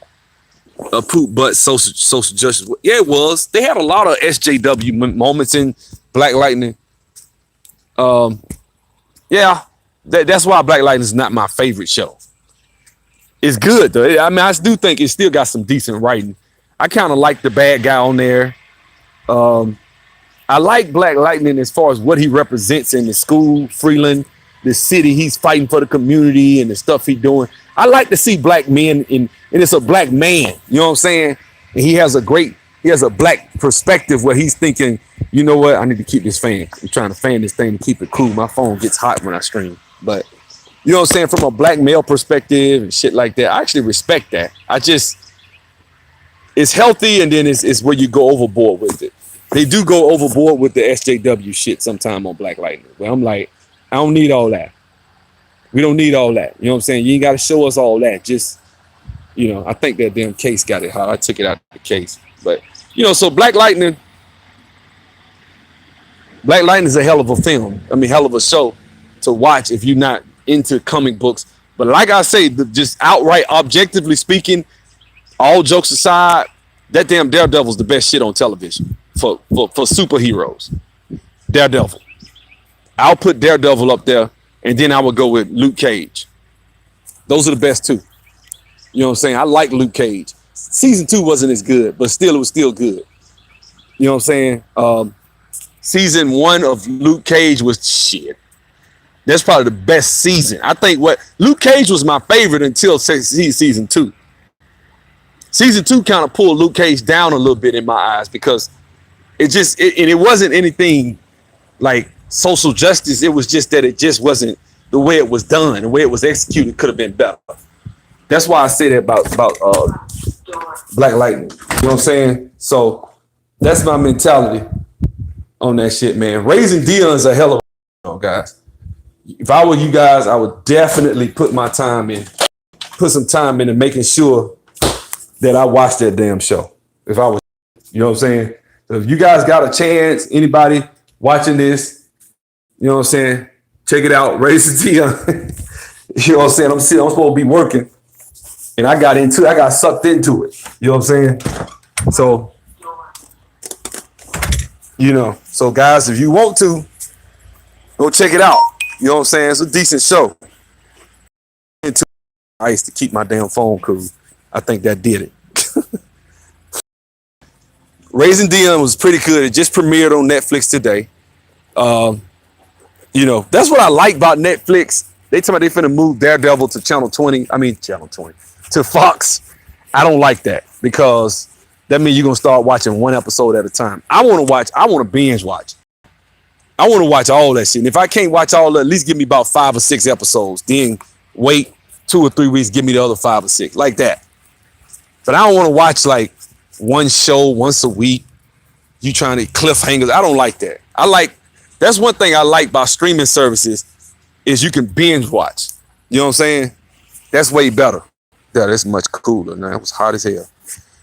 A: a poop butt social justice. Yeah, it was. They had a lot of SJW moments in Black Lightning. Yeah, that's why Black Lightning is not my favorite show. It's good though. I mean, I do think it still got some decent writing. I kind of like the bad guy on there. I like Black Lightning as far as what he represents in the school, Freeland, the city. He's fighting for the community and the stuff he's doing. I like to see black men and it's a black man. You know what I'm saying? And he has a black perspective where he's thinking, you know what? I need to keep this fan. I'm trying to fan this thing to keep it cool. My phone gets hot when I stream. But you know what I'm saying? From a black male perspective and shit like that, I actually respect that. It's healthy, and then it's where you go overboard with it. They do go overboard with the SJW shit sometime on Black Lightning. But I'm like, I don't need all that. We don't need all that. You know what I'm saying? You ain't got to show us all that. Just, you know, I think that damn case got it hot. I took it out of the case. But, you know, so Black Lightning is a hell of a film. I mean, hell of a show to watch if you're not into comic books. But like I say, just outright, objectively speaking, all jokes aside, that damn Daredevil's the best shit on television for superheroes. Daredevil. I'll put Daredevil up there, and then I would go with Luke Cage. Those are the best two. You know what I'm saying? I like Luke Cage. Season 2 wasn't as good, but still, it was still good. You know what I'm saying? Season 1 of Luke Cage was shit. That's probably the best season. I think Luke Cage was my favorite until season 2. Season 2 kind of pulled Luke Cage down a little bit in my eyes, because it wasn't anything like social justice. It was just that it just wasn't the way it was done. The way it was executed could have been better. That's why I say that about Black Lightning. You know what I'm saying? So that's my mentality on that shit, man. Raising Dion is a hell of a guys. If I were you guys, I would definitely put some time into making sure that I watch that damn show. If I was, you know what I'm saying? So if you guys got a chance, anybody watching this, you know what I'm saying? Check it out, Race Dion. You know what I'm saying? I'm supposed to be working, and I got sucked into it. You know what I'm saying? So, so guys, if you want to, go check it out. You know what I'm saying? It's a decent show. I used to keep my damn phone because I think that did it. Raising Dion was pretty good. It just premiered on Netflix today. That's what I like about Netflix. They tell me they finna move Daredevil to channel 20 to Fox. I don't like that because that means you're gonna start watching one episode at a time. I want to binge watch. I want to watch all that shit. And if I can't watch all that, at least give me about 5 or 6 episodes. Then wait 2 or 3 weeks, give me the other 5 or 6, like that. But I don't want to watch like one show once a week. You trying to cliffhangers. I don't like that. That's one thing I like about streaming services is you can binge watch. You know what I'm saying? That's way better. Yeah, that's much cooler. Now it was hot as hell.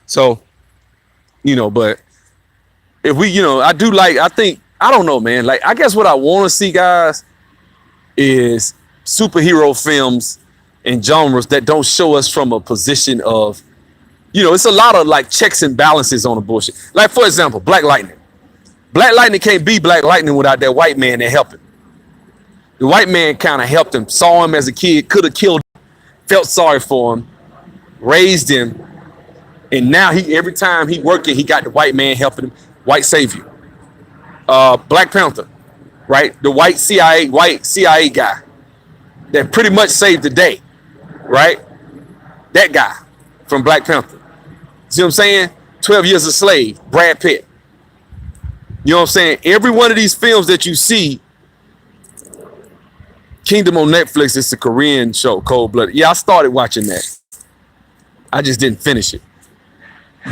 A: So, but if we, I don't know, man. Like, I guess what I want to see, guys, is superhero films and genres that don't show us from a position of, it's a lot of like checks and balances on the bullshit. Like, for example, Black Lightning. Black Lightning can't be Black Lightning without that white man that helped him. The white man kind of helped him, saw him as a kid, could have killed him, felt sorry for him, raised him, and now every time he working, he got the white man helping him, white savior. Black Panther, right? The white CIA guy that pretty much saved the day, right? That guy from Black Panther. See what I'm saying? 12 Years a Slave, Brad Pitt. You know what I'm saying? Every one of these films that you see, Kingdom on Netflix, it's a Korean show, Cold Blooded. Yeah, I started watching that. I just didn't finish it.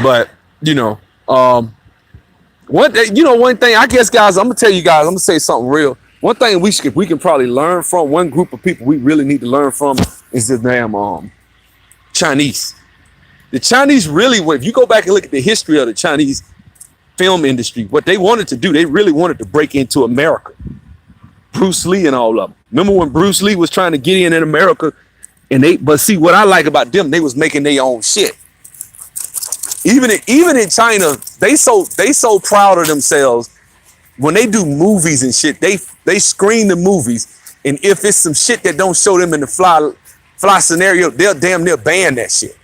A: But, one thing, I guess, guys, I'm going to tell you guys, I'm going to say something real. One thing we can probably learn from, one group of people we really need to learn from is the damn Chinese. The Chinese really, if you go back and look at the history of the Chinese film industry, what they wanted to do, they really wanted to break into America. Bruce Lee and all of them. Remember when Bruce Lee was trying to get in America, but see what I like about them, they was making their own shit. Even in China, they so proud of themselves. When they do movies and shit, they screen the movies, and if it's some shit that don't show them in the fly scenario, they'll damn near ban that shit.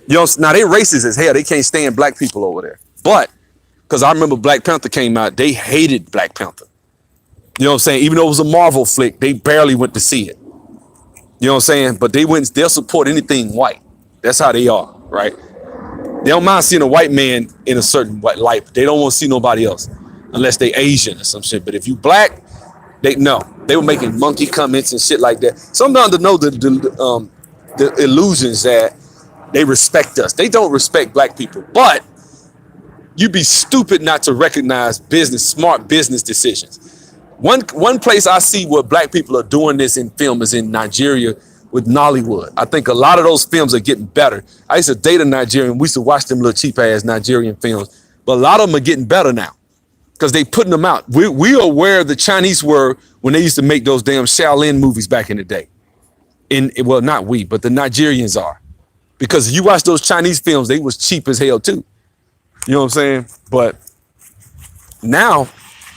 A: Now they racist as hell. They can't stand black people over there. But because I remember Black Panther came out, they hated Black Panther. You know what I'm saying? Even though it was a Marvel flick, they barely went to see it. You know what I'm saying? But they'll support anything white. That's how they are, right? They don't mind seeing a white man in a certain white light, but they don't want to see nobody else unless they Asian or some shit. But if you black, they were making monkey comments and shit like that. Sometimes to know the illusions that they respect us. They don't respect black people, but you'd be stupid not to recognize smart business decisions. One place I see where black people are doing this in film is in Nigeria with Nollywood. I think a lot of those films are getting better. I used to date a Nigerian. We used to watch them little cheap ass Nigerian films, but a lot of them are getting better now because they putting them out. We are where the Chinese were when they used to make those damn Shaolin movies back in the day. Well, not we, but the Nigerians are. Because if you watch those Chinese films, they was cheap as hell too. You know what I'm saying? But now,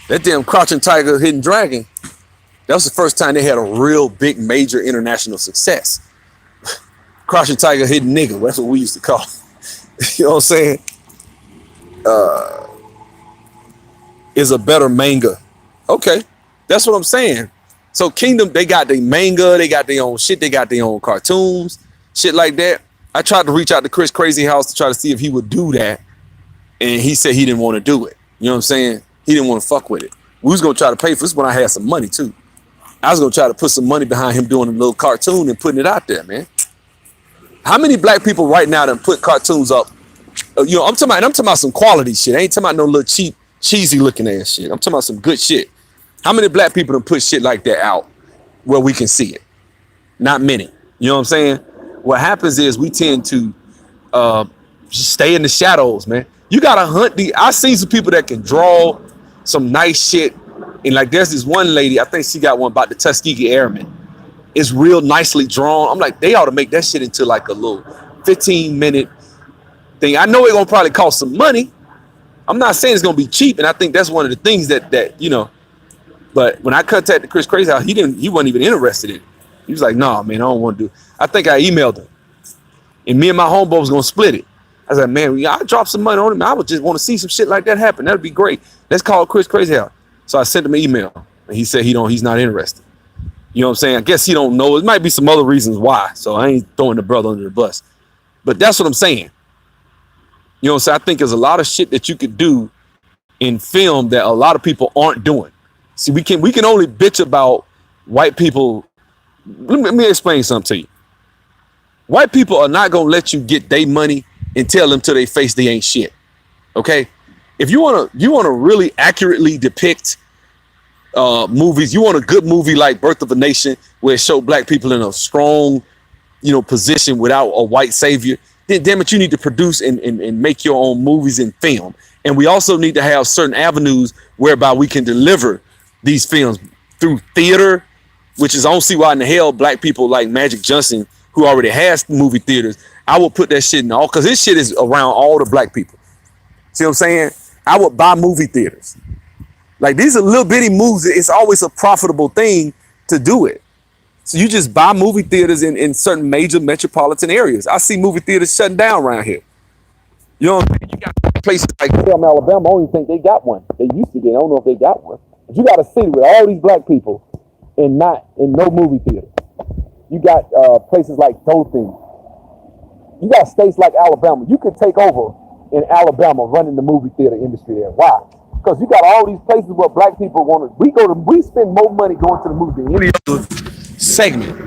A: that damn Crouching Tiger, Hidden Dragon, that was the first time they had a real big major international success. Crouching Tiger, Hidden Nigga, that's what we used to call it. You know what I'm saying? Is a better manga. Okay, that's what I'm saying. So Kingdom, they got their manga, they got their own shit, they got their own cartoons, shit like that. I tried to reach out to Chris Crazy House to try to see if he would do that. And he said he didn't want to do it. You know what I'm saying? He didn't want to fuck with it. We was going to try to pay for this when I had some money too. I was going to try to put some money behind him doing a little cartoon and putting it out there, man. How many black people right now that put cartoons up? I'm talking about some quality shit. I ain't talking about no little cheap, cheesy looking ass shit. I'm talking about some good shit. How many black people done put shit like that out where we can see it? Not many. You know what I'm saying? What happens is we tend to just stay in the shadows, man. You gotta hunt I seen some people that can draw some nice shit. And like there's this one lady, I think she got one about the Tuskegee Airmen. It's real nicely drawn. I'm like, they ought to make that shit into like a little 15-minute thing. I know it's gonna probably cost some money. I'm not saying it's gonna be cheap, and I think that's one of the things that you know. But when I contacted Chris Crazy House, he wasn't even interested in it. He was like, nah, man, I don't want to do it. I think I emailed him. And me and my homeboy was gonna split it. I was like, man, I dropped some money on him. I would just want to see some shit like that happen. That'd be great. Let's call Chris Crazy House. So I sent him an email, and he said he's not interested. You know what I'm saying? I guess he don't know. It might be some other reasons why. So I ain't throwing the brother under the bus. But that's what I'm saying. You know what I'm saying? I think there's a lot of shit that you could do in film that a lot of people aren't doing. See, we can only bitch about white people. Let me explain something to you. White people are not gonna let you get their money and tell them to their face they ain't shit. Okay? If you wanna really accurately depict movies, you want a good movie like Birth of a Nation where it show black people in a strong, position without a white savior, then damn it, you need to produce and make your own movies and film. And we also need to have certain avenues whereby we can deliver these films through theater, which is I don't see why in the hell black people like Magic Johnson, who already has movie theaters, I will put that shit in all, because this shit is around all the black people. See what I'm saying? I would buy movie theaters. Like, these are little bitty moves. It's always a profitable thing to do it. So you just buy movie theaters in certain major metropolitan areas. I see movie theaters shutting down around here. You know what I'm saying? You got places like Selma, Alabama. I don't even think they got one. They used to get. I don't know if they got one. But you got a city with all these black people and no movie theater. You got places like Dothan. You got states like Alabama. You could take over in Alabama running the movie theater industry there. Why? Because you got all these places where black people want to. We spend more money going to the movie than any other segment,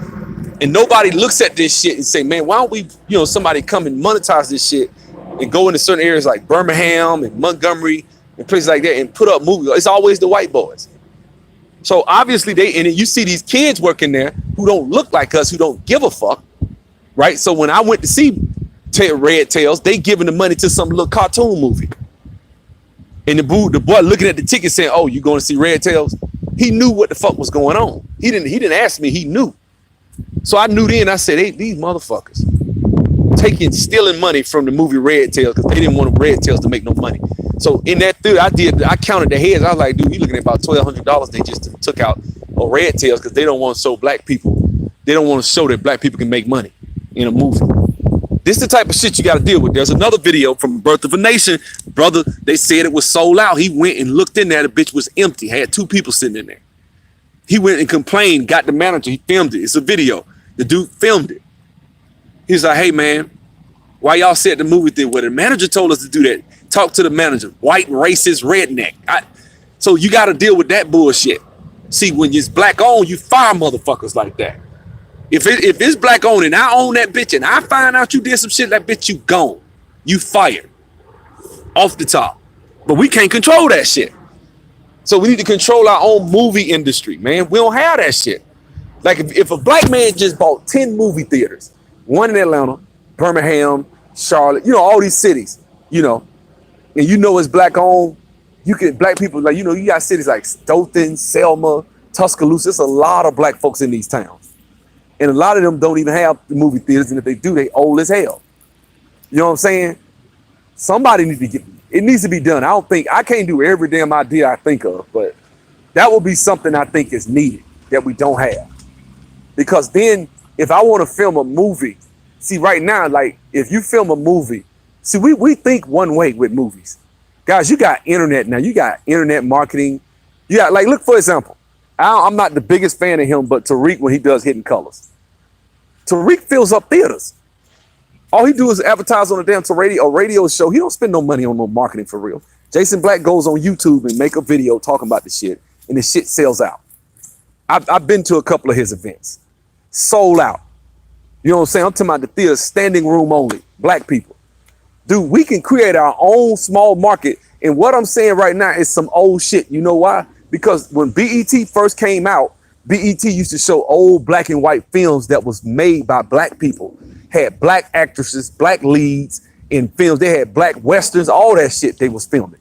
A: and nobody looks at this shit and say, man, why don't we, somebody come and monetize this shit and go into certain areas like Birmingham and Montgomery and places like that and put up movies. It's always the white boys. So obviously you see these kids working there who don't look like us, who don't give a fuck, right? So when I went to see Red Tails, they giving the money to some little cartoon movie. And the boy looking at the ticket saying, oh, you going to see Red Tails? He knew what the fuck was going on. He didn't ask me, he knew. So I knew then, I said, hey, these motherfuckers stealing money from the movie Red Tails because they didn't want Red Tails to make no money. So in that theater, I counted the heads. I was like, dude, you looking at about $1,200 they just took out of Red Tails because they don't want to show black people. They don't want to show that black people can make money in a movie. This is the type of shit you got to deal with. There's another video from Birth of a Nation. Brother, they said it was sold out. He went and looked in there. The bitch was empty. Had 2 people sitting in there. He went and complained, got the manager. He filmed it. It's a video. The dude filmed it. He's like, hey, man, why y'all sit at the movie theater? Well, the manager told us to do that. Talk to the manager. White, racist, redneck. So you got to deal with that bullshit. See, when it's black owned, you fire motherfuckers like that. If it's black owned and I own that bitch and I find out you did some shit, that bitch, you gone. You fired. Off the top. But we can't control that shit. So we need to control our own movie industry, man. We don't have that shit. Like if a black man just bought 10 movie theaters, one in Atlanta, Birmingham, Charlotte, all these cities, and it's black owned, black people, like, you got cities like Dothan, Selma, Tuscaloosa. There's a lot of black folks in these towns. And a lot of them don't even have the movie theaters. And if they do, they old as hell. You know what I'm saying? Somebody needs to be done. I can't do every damn idea I think of, but that will be something I think is needed that we don't have. Because then if I want to film a movie, see right now, like if you film a movie, see, we think one way with movies. Guys, you got internet now. You got internet marketing. You got, like, look, for example, I'm not the biggest fan of him, but Tariq, when he does Hidden Colors, Tariq fills up theaters. All he do is advertise on a damn radio show. He don't spend no money on no marketing for real. Jason Black goes on YouTube and make a video talking about the shit, and the shit sells out. I've been to a couple of his events. Sold out. You know what I'm saying? I'm talking about the theater, standing room only, black people. Dude, we can create our own small market. And what I'm saying right now is some old shit. You know why? Because when BET first came out, BET used to show old black and white films that was made by black people, had black actresses, black leads in films. They had black westerns, all that shit they was filming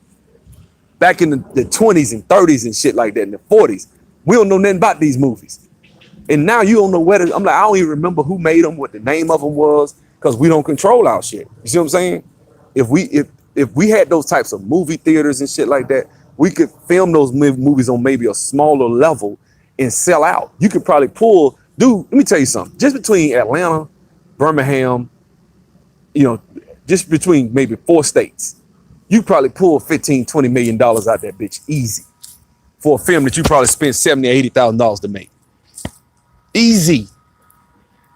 A: back in the 20s and 30s and shit like that, in the 40s. We don't know nothing about these movies. And now you don't know where I'm like, I don't even remember who made them, what the name of them was, because we don't control our shit. You see what I'm saying? If we had those types of movie theaters and shit like that, we could film those movies on maybe a smaller level and sell out. You could probably pull, dude, let me tell you something. Just between Atlanta, Birmingham, just between maybe 4 states, you probably pull $15-20 million out that bitch easy for a film that you probably spent $70,000-$80,000 to make. Easy.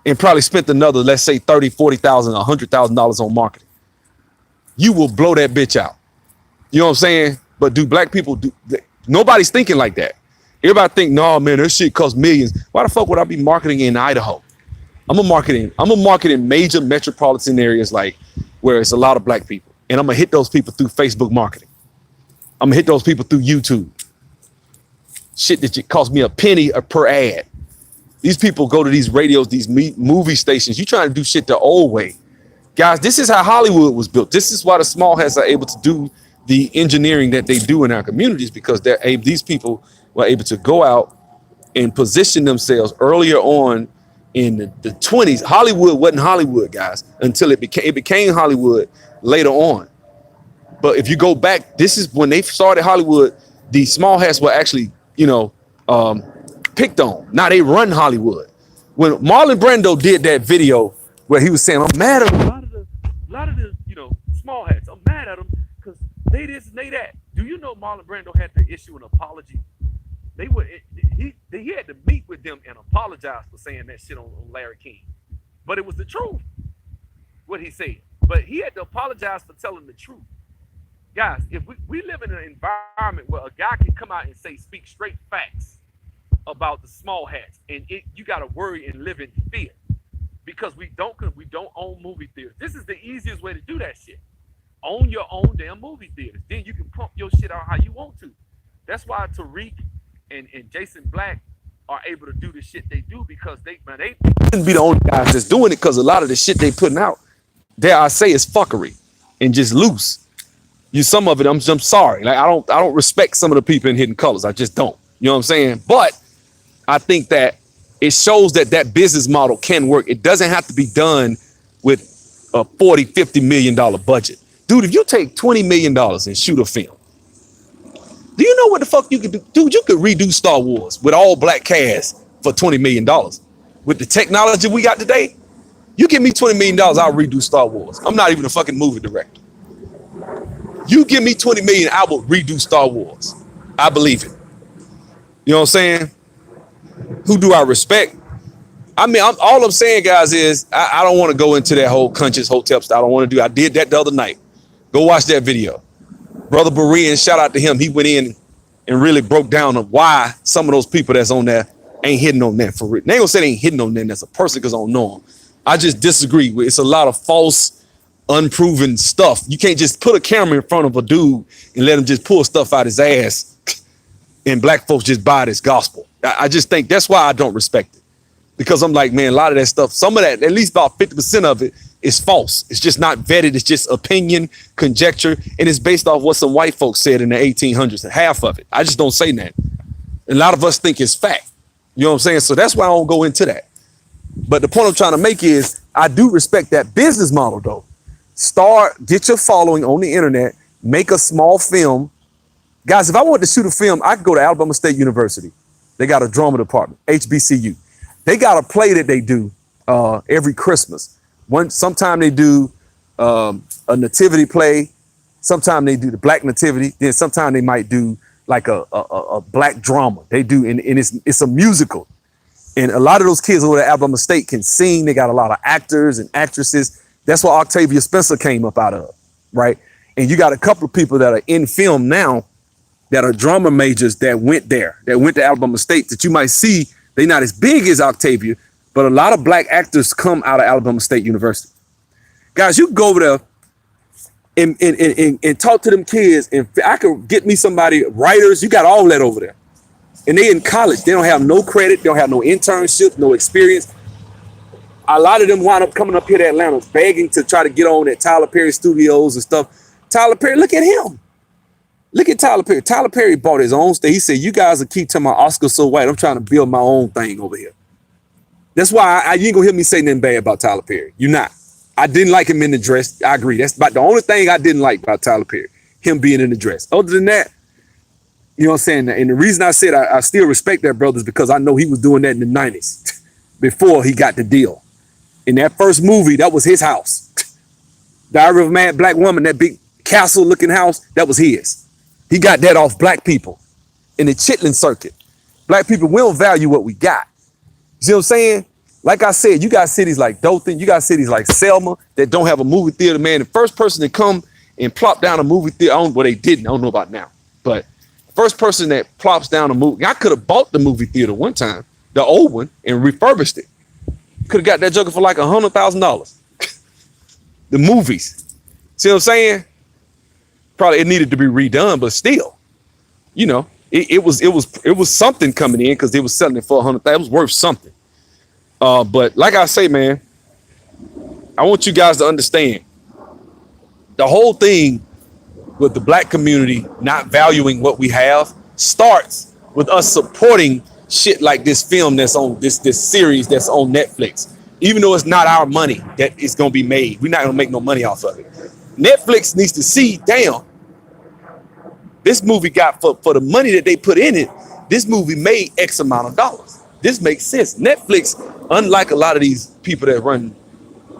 A: And probably spent another, let's say $30,000-$40,000, $100,000 on marketing. You will blow that bitch out. You know what I'm saying? But do black people do? Nobody's thinking like that. Everybody think, no, man, this shit costs millions. Why the fuck would I be marketing in Idaho? I'm gonna market in major metropolitan areas like where it's a lot of black people. And I'm gonna hit those people through Facebook marketing. I'm gonna hit those people through YouTube. Shit that cost me a penny per ad. These people go to these radios, these movie stations. You trying to do shit the old way. Guys, this is how Hollywood was built. This is why the small hats are able to do the engineering that they do in our communities, because these people were able to go out and position themselves earlier on in the 20s. Hollywood wasn't Hollywood, guys, until it became Hollywood later on. But if you go back, this is when they started Hollywood. The small hats were actually, picked on. Now they run Hollywood. When Marlon Brando did that video where he was saying, I'm mad at a lot of the small hats. I'm mad at them because they this and they that. Do you know Marlon Brando had to issue an apology? He had to meet with them and apologize for saying that shit on Larry King. But it was the truth, what he said. But he had to apologize for telling the truth. Guys, if we live in an environment where a guy can come out and speak straight facts about the small hats, and you got to worry and live in fear because we don't own movie theaters. This is the easiest way to do that shit. Own your own damn movie theaters. Then you can pump your shit out how you want to. That's why Tariq and Jason Black are able to do the shit they do, because they shouldn't be the only guys that's doing it, because a lot of the shit they putting out, dare I say, is fuckery and just loose. Some of it, I'm sorry. Like I don't respect some of the people in Hidden Colors. I just don't. You know what I'm saying? But I think that it shows that business model can work. It doesn't have to be done with a $40-50 million budget. Dude, if you take $20 million and shoot a film, do you know what the fuck you could do? Dude, you could redo Star Wars with all black cast for $20 million. With the technology we got today, you give me $20 million, I'll redo Star Wars. I'm not even a fucking movie director. You give me $20 million, I will redo Star Wars. I believe it. You know what I'm saying? Who do I respect? I mean, all I'm saying, guys, is I don't want to go into that whole conscious hotel stuff. I don't want to do. I did that the other night. Go watch that video. Brother Berean, shout out to him. He went in and really broke down on why some of those people that's on there ain't hitting on that for real. They ain't gonna say they ain't hitting on them as a person because I don't know them. I just disagree with it's a lot of false, unproven stuff. You can't just put a camera in front of a dude and let him just pull stuff out his ass and black folks just buy this gospel. I just think that's why I don't respect it. Because I'm like, man, a lot of that stuff, some of that, at least about 50% of it is false. It's just not vetted. It's just opinion, conjecture, and it's based off what some white folks said in the 1800s, half of it. I just don't say that. A lot of us think it's fact. You know what I'm saying? So that's why I don't go into that. But the point I'm trying to make is I do respect that business model, though. Get your following on the internet, make a small film. Guys, if I wanted to shoot a film, I could go to Alabama State University. They got a drama department, HBCU. They got a play that they do every Christmas. Sometime they do a nativity play. Sometime they do the Black Nativity. Then sometime they might do like a black drama. They do, and it's a musical. And a lot of those kids over at Alabama State can sing. They got a lot of actors and actresses. That's what Octavia Spencer came up out of, right? And you got a couple of people that are in film now that are drama majors that went there, that went to Alabama State, that you might see. They're not as big as Octavia, but a lot of black actors come out of Alabama State University. Guys, you can go over there and talk to them kids, and I could get me somebody, writers, you got all that over there. and they in college. They don't have no credit. They don't have no internship, no experience. A lot of them wind up coming up here to Atlanta begging to try to get on at Tyler Perry Studios and stuff. Tyler Perry, look at him. Look at Tyler Perry. Tyler Perry bought his own stage. He said, you guys will keep telling my Oscar so white. I'm trying to build my own thing over here. That's why you ain't gonna hear me say nothing bad about Tyler Perry. You're not. I didn't like him in the dress. I agree. That's about the only thing I didn't like about Tyler Perry. Him being in the dress. Other than that, you know what I'm saying? And the reason I said I still respect that brother is because I know he was doing that in the 90s before he got the deal. In that first movie, that was his house. Diary of a Mad Black Woman, that big castle-looking house, that was his. He got that off black people in the Chitlin circuit. Black people, we don't value what we got. You see what I'm saying? Like I said, you got cities like Dothan, you got cities like Selma that don't have a movie theater, man. The first person to come and plop down a movie theater, well, they didn't, I don't know about now, but first person that plops down a movie, I could have bought the movie theater one time, the old one, and refurbished it. Could have got that joker for like $100,000. The movies. See what I'm saying? Probably it needed to be redone, but still, you know, it was something coming in because they was selling it for $100,000. It was worth something. But like I say, man, I want you guys to understand the whole thing with the black community not valuing what we have starts with us supporting shit like this film that's on this series that's on Netflix. Even though it's not our money that is going to be made, we're not going to make no money off of it. Netflix needs to see, damn, this movie got for the money that they put in it, this movie made X amount of dollars. This makes sense. Netflix, unlike a lot of these people that run,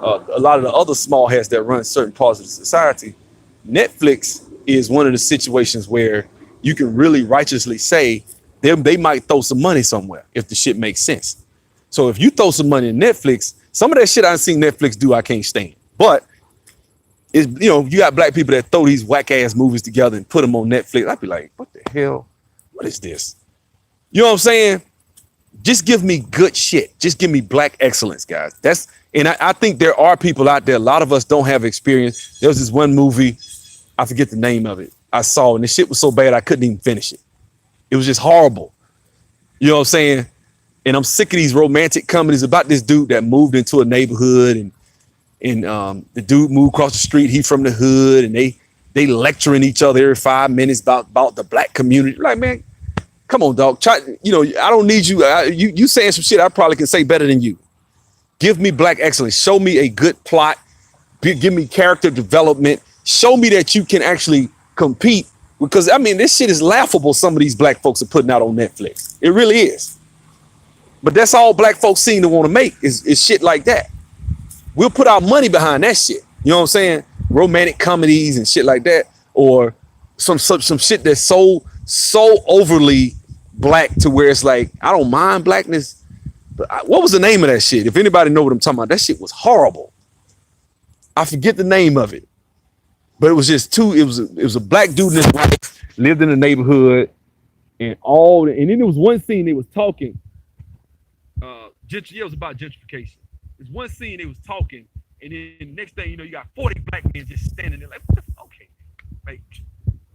A: a lot of the other small hats that run certain parts of the society, Netflix is one of the situations where you can really righteously say they might throw some money somewhere if the shit makes sense. So if you throw some money in Netflix, some of that shit I've seen Netflix do, I can't stand. But it's, you know, you got black people that throw these whack ass movies together and put them on Netflix. I'd be like, what the hell? What is this? You know what I'm saying? Just give me good shit. Just give me black excellence, guys. And I think there are people out there. A lot of us don't have experience. There was this one movie, I forget the name of it, I saw, and the shit was so bad I couldn't even finish it. It was just horrible. You know what I'm saying? And I'm sick of these romantic comedies about this dude that moved into a neighborhood and the dude moved across the street. He from the hood, and they lecturing each other every 5 minutes about the black community. Like, man, come on, dog. Try, you know, I don't need you. You saying some shit I probably can say better than you. Give me black excellence. Show me a good plot. Give me character development. Show me that you can actually compete. Because, I mean, this shit is laughable some of these black folks are putting out on Netflix. It really is. But that's all black folks seem to want to make is shit like that. We'll put our money behind that shit. You know what I'm saying? Romantic comedies and shit like that. Or some shit that's so overly black to where it's like, I don't mind blackness. But what was the name of that shit? If anybody know what I'm talking about, that shit was horrible. I forget the name of it. But it was just it was a black dude and his wife lived in the neighborhood and then there was one scene they was talking. It was about gentrification. There's one scene they was talking, and then next thing you know, you got 40 black men just standing there like, okay, like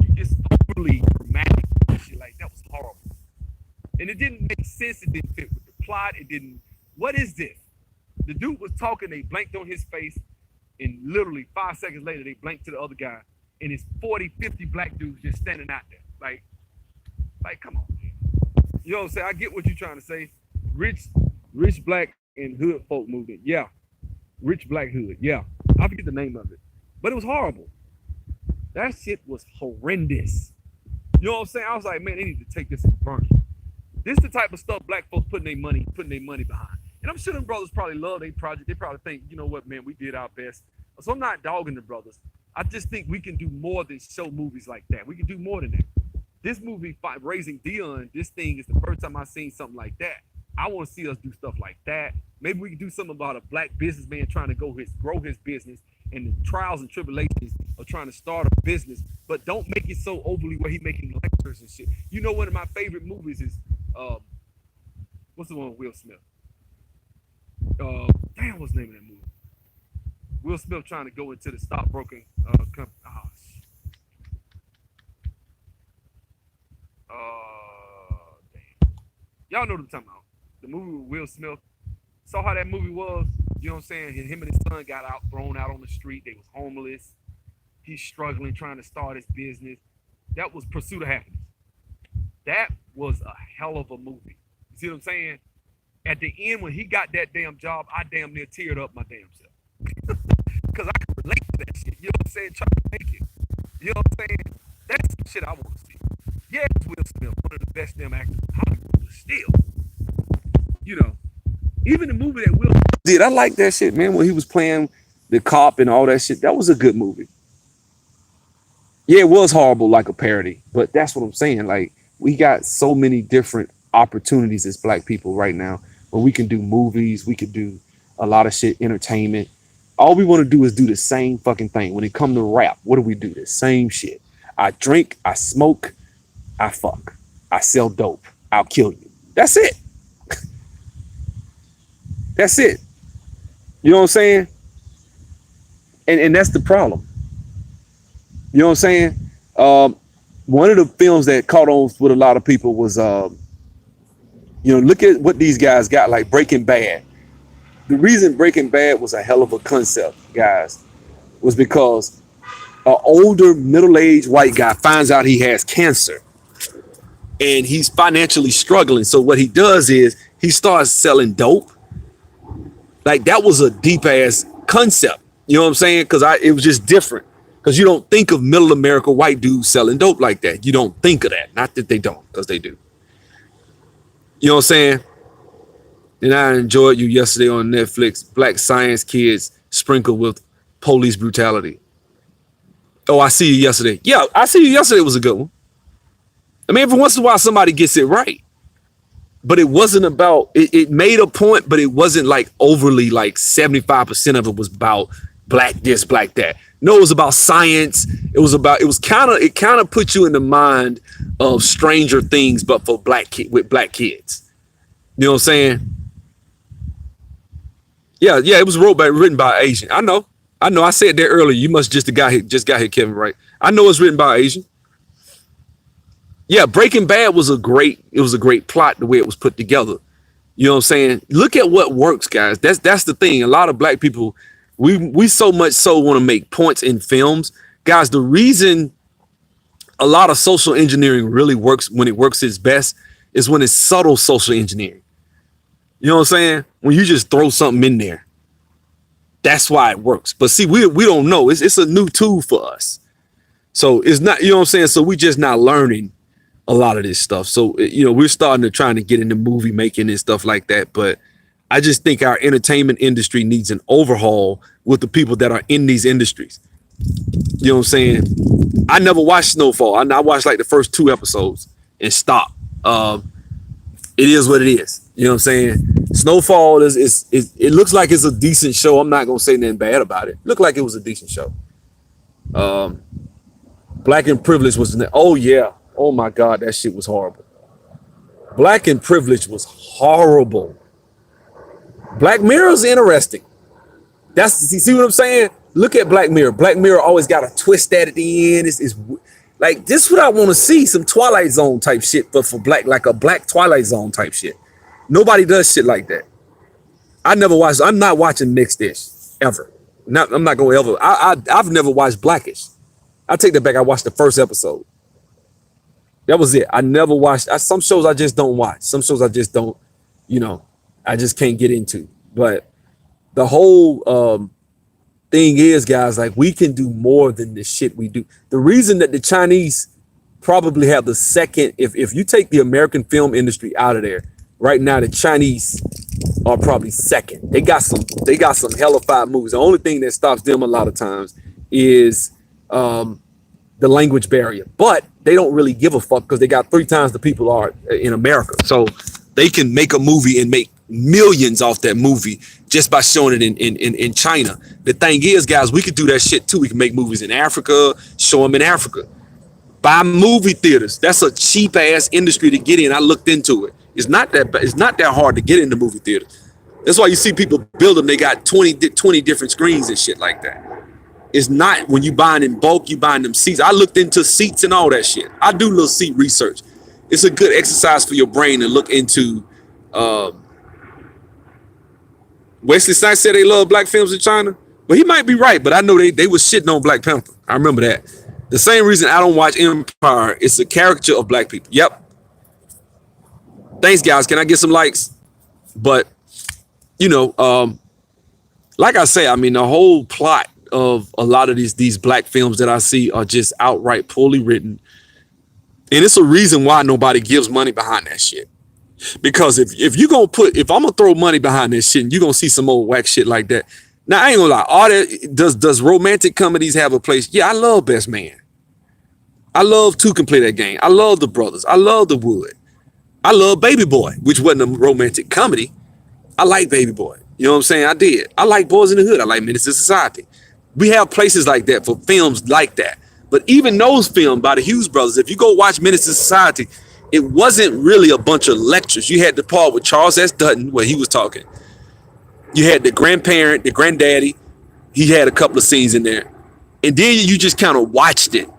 A: you just overly dramatic shit like that was horrible. And it didn't make sense, it didn't fit with the plot, it didn't. What is this? The dude was talking, they blanked on his face. And literally 5 seconds later, they blanked to the other guy, and it's 40, 50 black dudes just standing out there. Like, come on, man. You know what I'm saying? I get what you're trying to say. Rich black and hood folk movement. Yeah. Rich black hood. Yeah. I forget the name of it. But it was horrible. That shit was horrendous. You know what I'm saying? I was like, man, they need to take this and burn it. This is the type of stuff black folks putting their money behind. And I'm sure them brothers probably love their project. They probably think, you know what, man, we did our best. So I'm not dogging the brothers. I just think we can do more than show movies like that. We can do more than that. This movie, Raising Dion, this thing is the first time I've seen something like that. I want to see us do stuff like that. Maybe we can do something about a black businessman trying to grow his business and the trials and tribulations of trying to start a business, but don't make it so overly where he making lectures and shit. You know, one of my favorite movies is, what's the one with Will Smith? Damn, what's the name of that movie? Will Smith trying to go into the stockbroking company. Oh, shit. Damn.
B: Y'all know what I'm talking about. The movie with Will Smith. Saw how that movie was. You know what I'm saying? Him and his son got out, thrown out on the street. They was homeless. He's struggling, trying to start his business. That was Pursuit of Happiness. That was a hell of a movie. You see what I'm saying? At the end, when he got that damn job, I damn near teared up my damn self. Because I can relate to that shit. You know what I'm saying? Trying to make it. You know what I'm saying? That's the shit I want to see. Yeah, it's Will Smith, one of the best damn actors in Hollywood, but still, you know, even the movie that Will
A: Did I like that shit, man? When he was playing the cop and all that shit, that was a good movie. Yeah, it was horrible, like a parody, but that's what I'm saying. Like, we got so many different opportunities as black people right now where we can do movies, we could do a lot of shit, entertainment. All we want to do is do the same fucking thing. When it come to rap, what do we do? The same shit. I drink, I smoke, I fuck, I sell dope, I'll kill you. That's it. That's it. You know what I'm saying? And that's the problem. You know what I'm saying? One of the films that caught on with a lot of people was, look at what these guys got, like Breaking Bad. The reason Breaking Bad was a hell of a concept, guys, was because an older middle-aged white guy finds out he has cancer and he's financially struggling. So what he does is he starts selling dope. Like, that was a deep ass concept. You know what I'm saying? Because it was just different. Because you don't think of middle America white dudes selling dope like that. You don't think of that. Not that they don't, because they do. You know what I'm saying? And I enjoyed you yesterday on Netflix. Black science kids sprinkled with police brutality. Oh, I see you yesterday. Yeah, I see you yesterday was a good one. I mean, every once in a while somebody gets it right. But it wasn't about, it made a point, but it wasn't like overly, like 75% of it was about black this, black that. No, it was about science. It kind of put you in the mind of Stranger Things, but for with black kids. You know what I'm saying? Yeah, it was written by Asian. I know. I said that earlier. You must just got here, Kevin, right? I know it's written by Asian. Yeah, Breaking Bad was a great plot the way it was put together. You know what I'm saying? Look at what works, guys. That's the thing. A lot of black people, we so much so want to make points in films. Guys, the reason a lot of social engineering really works, when it works its best, is when it's subtle social engineering. You know what I'm saying? When you just throw something in there. That's why it works. But see, we don't know. It's a new tool for us. So it's not, you know what I'm saying? So we just not learning a lot of this stuff. So, we're starting to trying to get into movie making and stuff like that. But I just think our entertainment industry needs an overhaul with the people that are in these industries. You know what I'm saying? I never watched Snowfall. I watched like the first 2 episodes and stopped. It is what it is. You know what I'm saying? Snowfall is it looks like it's a decent show. I'm not gonna say nothing bad about it. Looked like it was a decent show. Black and Privilege was oh yeah. Oh my God, that shit was horrible. Black and Privilege was horrible. Black Mirror is interesting. You see what I'm saying? Look at Black Mirror. Black Mirror always got a twist at the end. It's like, this is what I want to see, some Twilight Zone type shit, but for black, like a black Twilight Zone type shit. Nobody does shit like that. I'm not watching Mixed-ish ever. I'm not gonna ever. I've never watched Blackish. I take that back. I watched the first episode. That was it. I never watched. Some shows I just don't watch. Some shows I just don't. I just can't get into. But the whole thing is, guys, like, we can do more than the shit we do. The reason that the Chinese probably have the second, if you take the American film industry out of there, right now the Chinese are probably second. They got some hellified movies. The only thing that stops them a lot of times is the language barrier. But they don't really give a fuck because they got 3 times the people are in America. So they can make a movie and make millions off that movie just by showing it in China. The thing is, guys, we could do that shit too. We can make movies in Africa, show them in Africa. Buy movie theaters. That's a cheap ass industry to get in. I looked into it. It's not that hard to get into movie theaters. That's why you see people build them. They got 20 different screens and shit like that. It's not, when you buying in bulk, you buying them seats. I looked into seats and all that shit. I do little seat research. it's a good exercise for your brain to look into. Um, Wesley Snipes said they love black films in China, but he might be right. But I know they was shitting on Black Panther. I remember that. The same reason I don't watch Empire, it's a caricature of black people. Yep. Thanks, guys. Can I get some likes? But you know, like I say, I mean, the whole plot of a lot of these black films that I see are just outright poorly written, and it's a reason why nobody gives money behind that shit. Because if I'm gonna throw money behind this shit, and you're gonna see some old whack shit like that. Now I ain't gonna lie, all that does romantic comedies have a place? Yeah, I love Best Man. I love Two Can Play That Game. I love The Brothers. I love The Wood. I love Baby Boy, which wasn't a romantic comedy. I like Baby Boy. You know what I'm saying? I did. I like Boys in the Hood. I like Menace to Society. We have places like that for films like that. But even those films by the Hughes brothers, if you go watch Menace to Society, it wasn't really a bunch of lectures. You had the part with Charles S. Dutton where he was talking. You had the grandparent, the granddaddy. He had a couple of scenes in there. And then you just kind of watched it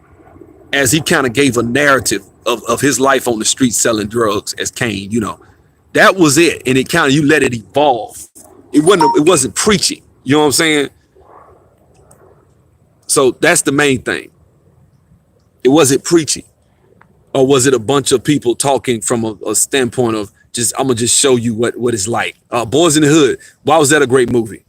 A: as he kind of gave a narrative of his life on the street selling drugs as Kane, you know. That was it. And it kind of, you let it evolve. It wasn't preachy. You know what I'm saying? So that's the main thing. It wasn't preachy. Or was it a bunch of people talking from a standpoint of just, I'm gonna just show you what it's like. Boys in the Hood. Why was that a great movie?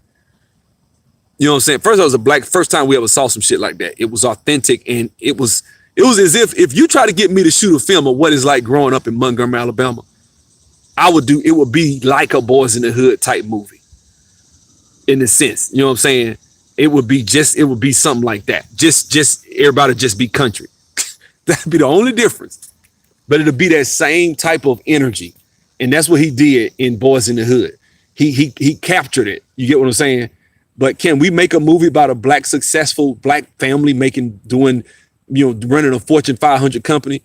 A: You know what I'm saying? First, it was first time we ever saw some shit like that. It was authentic, and it was as if you try to get me to shoot a film of what it's like growing up in Montgomery, Alabama, it would be like a Boys in the Hood type movie. In a sense, you know what I'm saying? It would be something like that. Just everybody just be country. That'd be the only difference. But it'll be that same type of energy. And that's what he did in Boys in the Hood. He captured it. You get what I'm saying? But can we make a movie about a successful black family running a Fortune 500 company?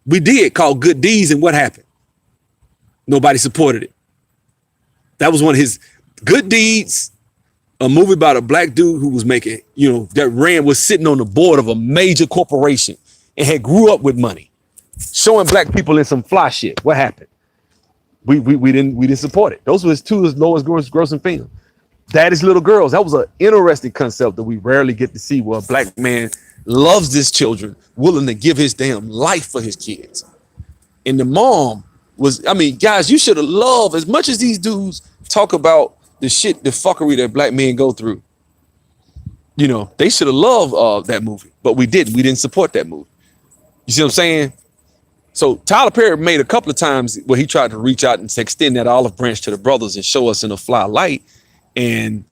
A: We did, called Good Deeds, and what happened? Nobody supported it. That was one of his Good Deeds, a movie about a black dude who was making, was sitting on the board of a major corporation and had grew up with money, showing black people in some fly shit. What happened? We didn't support it. Those were his two lowest grossing films. Daddy's Little Girls. That was an interesting concept that we rarely get to see, where a black man loves his children, willing to give his damn life for his kids. And the mom was, guys, you should have loved, as much as these dudes talk about the fuckery that black men go through. They should have loved that movie, but we didn't. We didn't support that movie. You see what I'm saying? So Tyler Perry made a couple of times where he tried to reach out and extend that olive branch to the brothers and show us in a fly light, and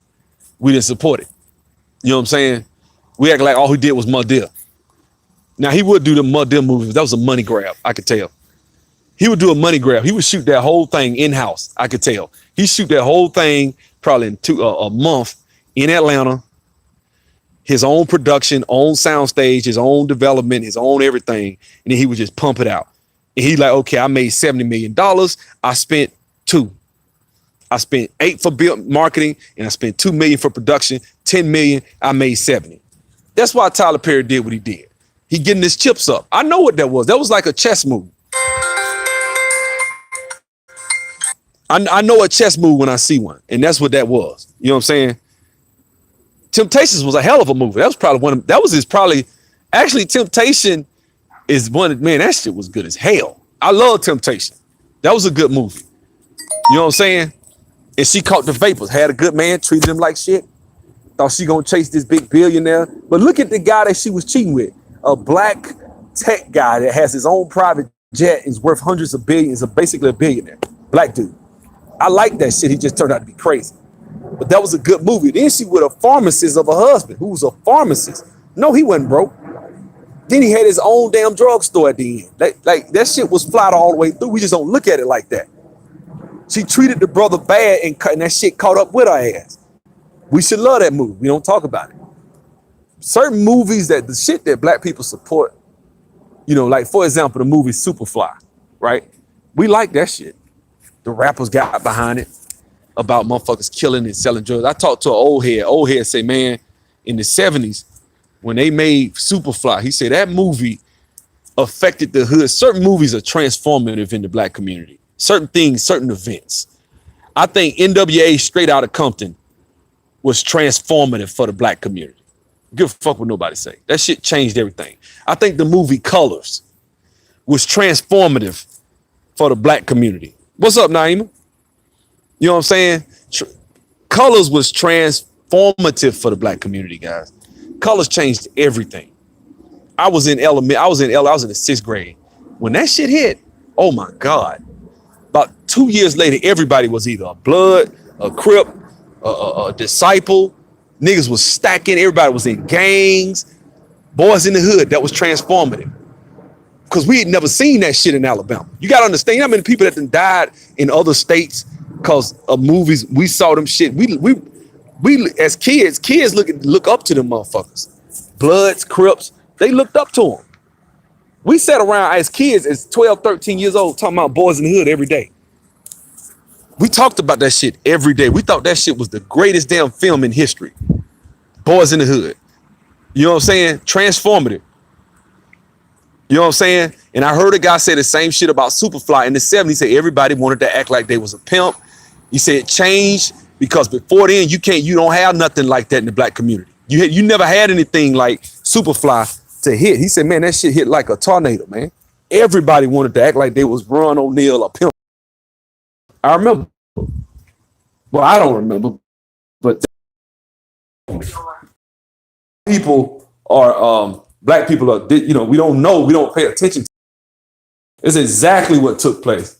A: we didn't support it. You know what I'm saying? We act like all he did was Mud Deer. Now, he would do the Mud Deer movies. That was a money grab, I could tell. He would do a money grab. He would shoot that whole thing in-house, I could tell. He'd shoot that whole thing probably in a month in Atlanta. His own production, own soundstage, his own development, his own everything. And then he would just pump it out. And he's like, okay, I made $70 million. I spent $2 million. I spent $8 million for marketing, and I spent $2 million for production. $10 million, I made $70 million. That's why Tyler Perry did what he did. He getting his chips up. I know what that was. That was like a chess move. I know a chess move when I see one, and that's what that was. You know what I'm saying? Temptations was a hell of a movie. That was probably actually Temptation is one, man, that shit was good as hell. I love Temptation. That was a good movie. You know what I'm saying? And she caught the vapors, had a good man, treated him like shit. Thought she gonna chase this big billionaire. But look at the guy that she was cheating with. A black tech guy that has his own private jet and is worth hundreds of billions, basically a billionaire. Black dude. I like that shit. He just turned out to be crazy. But that was a good movie. Then she with a pharmacist of a husband who was a pharmacist. No, he wasn't broke. Then he had his own damn drugstore at the end. Like that shit was flat all the way through. We just don't look at it like that. She treated the brother bad, and that shit caught up with her ass. We should love that movie. We don't talk about it. Certain movies the shit that black people support, like for example, the movie Superfly, right? We like that shit. The rappers got behind it about motherfuckers killing and selling drugs. I talked to an old head. Old head say, man, in the 70s, when they made Superfly, he said that movie affected the hood. Certain movies are transformative in the black community. Certain things, certain events. I think NWA Straight Outta Compton was transformative for the black community. Give a fuck what nobody say. That shit changed everything. I think the movie Colors was transformative for the black community. What's up, Naima? You know what I'm saying? Colors was transformative for the black community, guys. Colors changed everything. I was in the sixth grade. When that shit hit, oh my God. About 2 years later, everybody was either a Blood, a Crip, a Disciple. Niggas was stacking. Everybody was in gangs. Boys in the Hood. That was transformative. Because we had never seen that shit in Alabama. You got to understand how many people that done died in other states because of movies. We saw them shit. We as kids look up to them motherfuckers. Bloods, Crips, they looked up to them. We sat around as kids, as 12, 13 years old, talking about Boys in the Hood every day. We talked about that shit every day. We thought that shit was the greatest damn film in history. Boys in the Hood. You know what I'm saying? Transformative. You know what I'm saying? And I heard a guy say the same shit about Superfly in the 70s. He said everybody wanted to act like they was a pimp. He said it changed because before then you don't have nothing like that in the black community. You never had anything like Superfly to hit. He said, man, that shit hit like a tornado, man. Everybody wanted to act like they was Ron O'Neal or pimp. I remember. Well, I don't remember, but people are black people are, you know, we don't know, we don't pay attention to. It's exactly what took place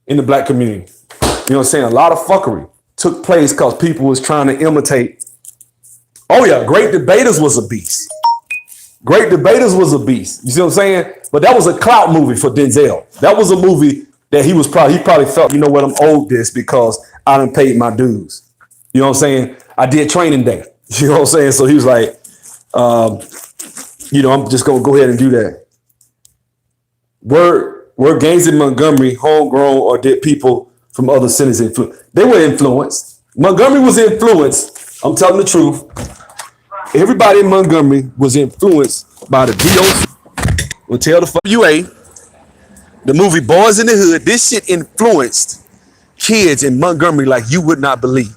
A: in the black community. You know what I'm saying? A lot of fuckery took place because people was trying to imitate. Oh yeah, Great Debaters was a beast. Great Debaters was a beast. You see what I'm saying? But that was a clout movie for Denzel. That was a movie that he probably felt, you know what, I'm owed this because I done paid my dues. You know what I'm saying? I did Training Day. You know what I'm saying? So he was like, you know, I'm just gonna go ahead and do that. Were gangs in Montgomery homegrown or did people from other cities influence? They were influenced. Montgomery was influenced. I'm telling the truth. Everybody in Montgomery was influenced by the DOC. We'll tell the UA, the movie Boys in the Hood. This shit influenced kids in Montgomery like you would not believe.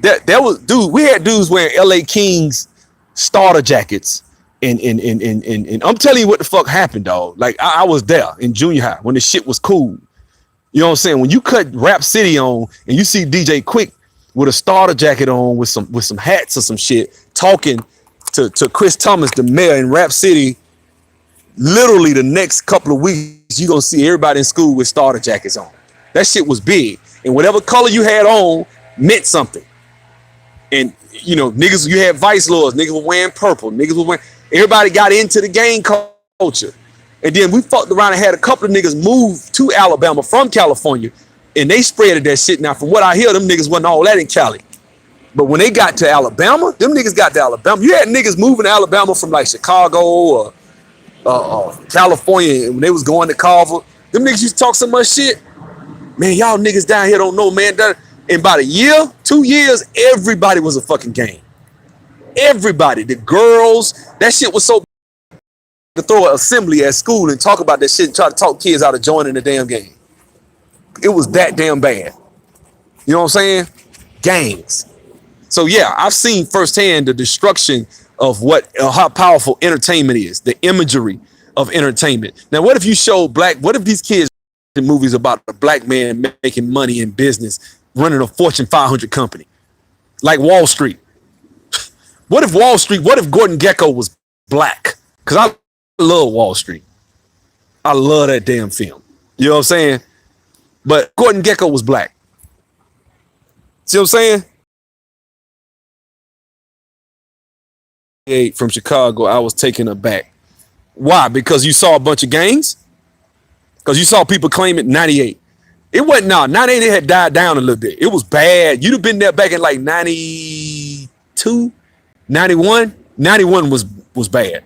A: That was, dude, we had dudes wearing LA Kings starter jackets. And I'm telling you what the fuck happened, dog. Like I was there in junior high when the shit was cool. You know what I'm saying? When you cut Rap City on and you see DJ Quick with a starter jacket on with some hats or some shit talking to Chris Thomas, the mayor in Rap City, literally the next couple of weeks, you're gonna see everybody in school with starter jackets on. That shit was big. And whatever color you had on meant something. And you know, niggas, you had Vice Lords, niggas were wearing purple, niggas were wearing, everybody got into the gang culture. And then we fucked around and had a couple of niggas move to Alabama from California and they spreaded that shit. Now, from what I hear, them niggas wasn't all that in Cali. But when they got to Alabama, them niggas got to Alabama. You had niggas moving to Alabama from like Chicago or California when they was going to Carver. Them niggas used to talk so much shit. Man, y'all niggas down here don't know, man. In about a year, 2 years, everybody was a fucking gang. Everybody, the girls, that shit was so to throw an assembly at school and talk about that shit and try to talk kids out of joining the damn game. It was that damn bad. You know what I'm saying? Gangs. So yeah, I've seen firsthand the destruction of how powerful entertainment is, the imagery of entertainment. Now, what if you show what if these kids in movies about a black man making money in business, running a Fortune 500 company, like Wall Street? What if Gordon Gekko was black? Because I love Wall Street. I love that damn film. You know what I'm saying? But Gordon Gekko was black. See what I'm saying? From Chicago, I was taken aback. Why? Because you saw a bunch of gangs? Because you saw people claim it 98. It wasn't, 98 it had died down a little bit. It was bad. You'd have been there back in like 92, 91. 91 was bad.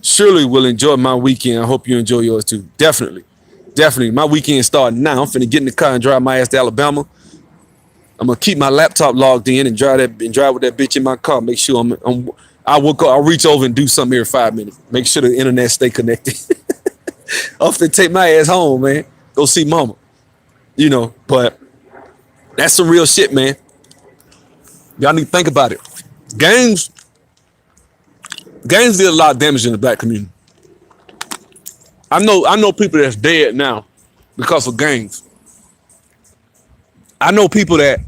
A: Surely will enjoy my weekend. I hope you enjoy yours too. Definitely. My weekend starting now. I'm finna get in the car and drive my ass to Alabama. I'm gonna keep my laptop logged in and drive with that bitch in my car. Make sure I'm I will go, I'll reach over and do something every 5 minutes. Make sure the internet stay connected. I'll have to take my ass home, man. Go see mama. You know, but that's some real shit, man. Y'all need to think about it. Gangs did a lot of damage in the black community. I know people that's dead now because of gangs. I know people that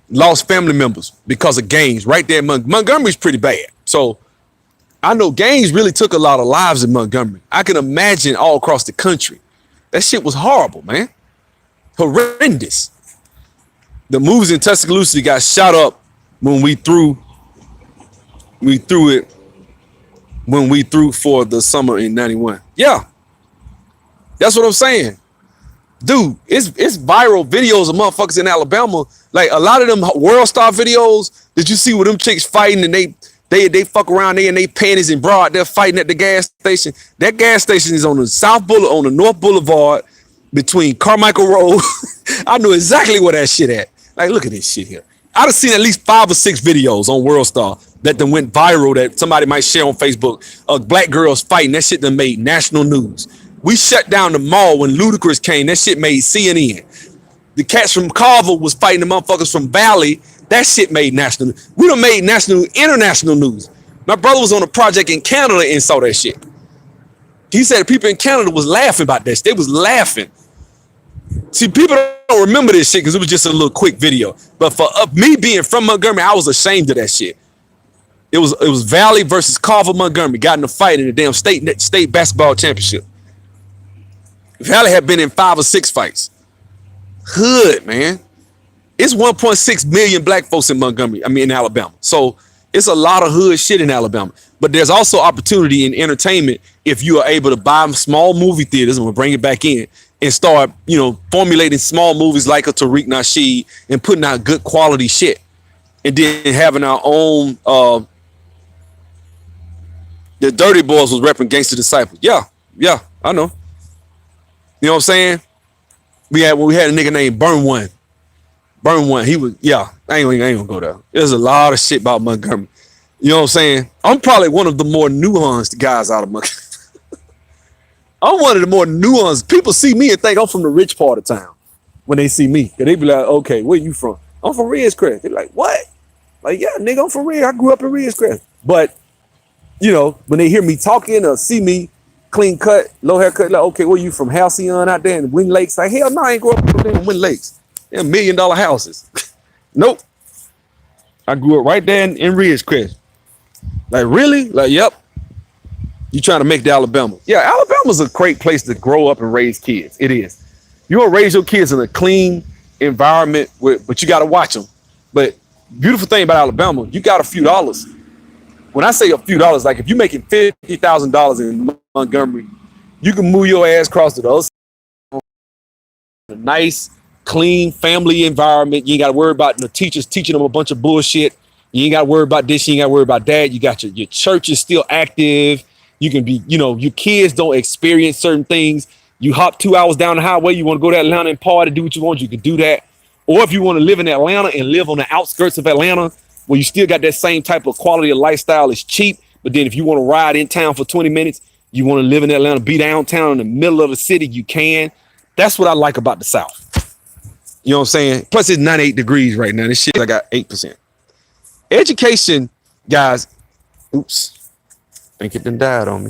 A: lost family members because of gangs right there in Montgomery's pretty bad. So I know gangs really took a lot of lives in Montgomery. I can imagine all across the country. That shit was horrible, man. Horrendous. The movies in Tuscaloosa got shot up when we threw for the summer in 91. Yeah. That's what I'm saying. Dude, it's viral videos of motherfuckers in Alabama. Like a lot of them World Star videos that you see with them chicks fighting and they fuck around there in they panties and bra. They're fighting at the gas station. That gas station is on the North Boulevard between Carmichael Road. I know exactly where that shit at. Like, look at this shit here. I'd have seen at least 5 or 6 videos on World Star that then went viral that somebody might share on Facebook of black girls fighting. That shit that made national news. We shut down the mall when Ludacris came. That shit made CNN. The cats from Carver was fighting the motherfuckers from Valley. That shit made national news. We done made international news. My brother was on a project in Canada and saw that shit. He said people in Canada was laughing about that shit. They was laughing. See, people don't remember this shit because it was just a little quick video. But for me being from Montgomery, I was ashamed of that shit. It was Valley versus Carver Montgomery got in a fight in the damn state basketball championship. Valley had been in 5 or 6 fights. Hood, man. It's 1.6 million black folks in Montgomery. I mean, in Alabama. So it's a lot of hood shit in Alabama. But there's also opportunity in entertainment if you are able to buy small movie theaters, and we'll bring it back in, and start, formulating small movies like a Tariq Nasheed and putting out good quality shit. And then having our own, the Dirty Boys was repping Gangsta Disciples. Yeah, I know. You know what I'm saying? We had a nigga named Burn One. He was, I ain't gonna go there. There's a lot of shit about Montgomery. You know what I'm saying? I'm probably one of the more nuanced guys out of Montgomery. I'm one of the more nuanced. People see me and think I'm from the rich part of town when they see me. And they be like, okay, where you from? I'm from Ridgecrest. They're like, what? Like, yeah, nigga, I'm from Ridge. I grew up in Ridgecrest. But, when they hear me talking or see me clean cut, low haircut, like, okay, where you from? Halcyon out there in Wind Lakes? Like, hell no, I ain't grew up in Wind Lakes. They're $1 million houses. Nope. I grew up right there in Ridgecrest. Like, really? Like, yep. You trying to make the Alabama. Yeah, Alabama's a great place to grow up and raise kids. It is. You want to raise your kids in a clean environment, but you got to watch them. But beautiful thing about Alabama, you got a few dollars. When I say a few dollars, like if you're making $50,000 in Montgomery, you can move your ass across to the other side. A nice, clean family environment. You ain't got to worry about the teachers teaching them a bunch of bullshit. You ain't got to worry about this. You ain't got to worry about that. You got your church is still active. You can be, your kids don't experience certain things. You hop 2 hours down the highway. You want to go to Atlanta and party, do what you want. You can do that. Or if you want to live in Atlanta and live on the outskirts of Atlanta, where you still got that same type of quality of lifestyle, it's cheap. But then if you want to ride in town for 20 minutes, you want to live in Atlanta, be downtown in the middle of the city, you can. That's what I like about the South. You know what I'm saying? Plus it's 98 degrees right now. This shit, I got 8%. Education, guys. Oops. Think it done died on me.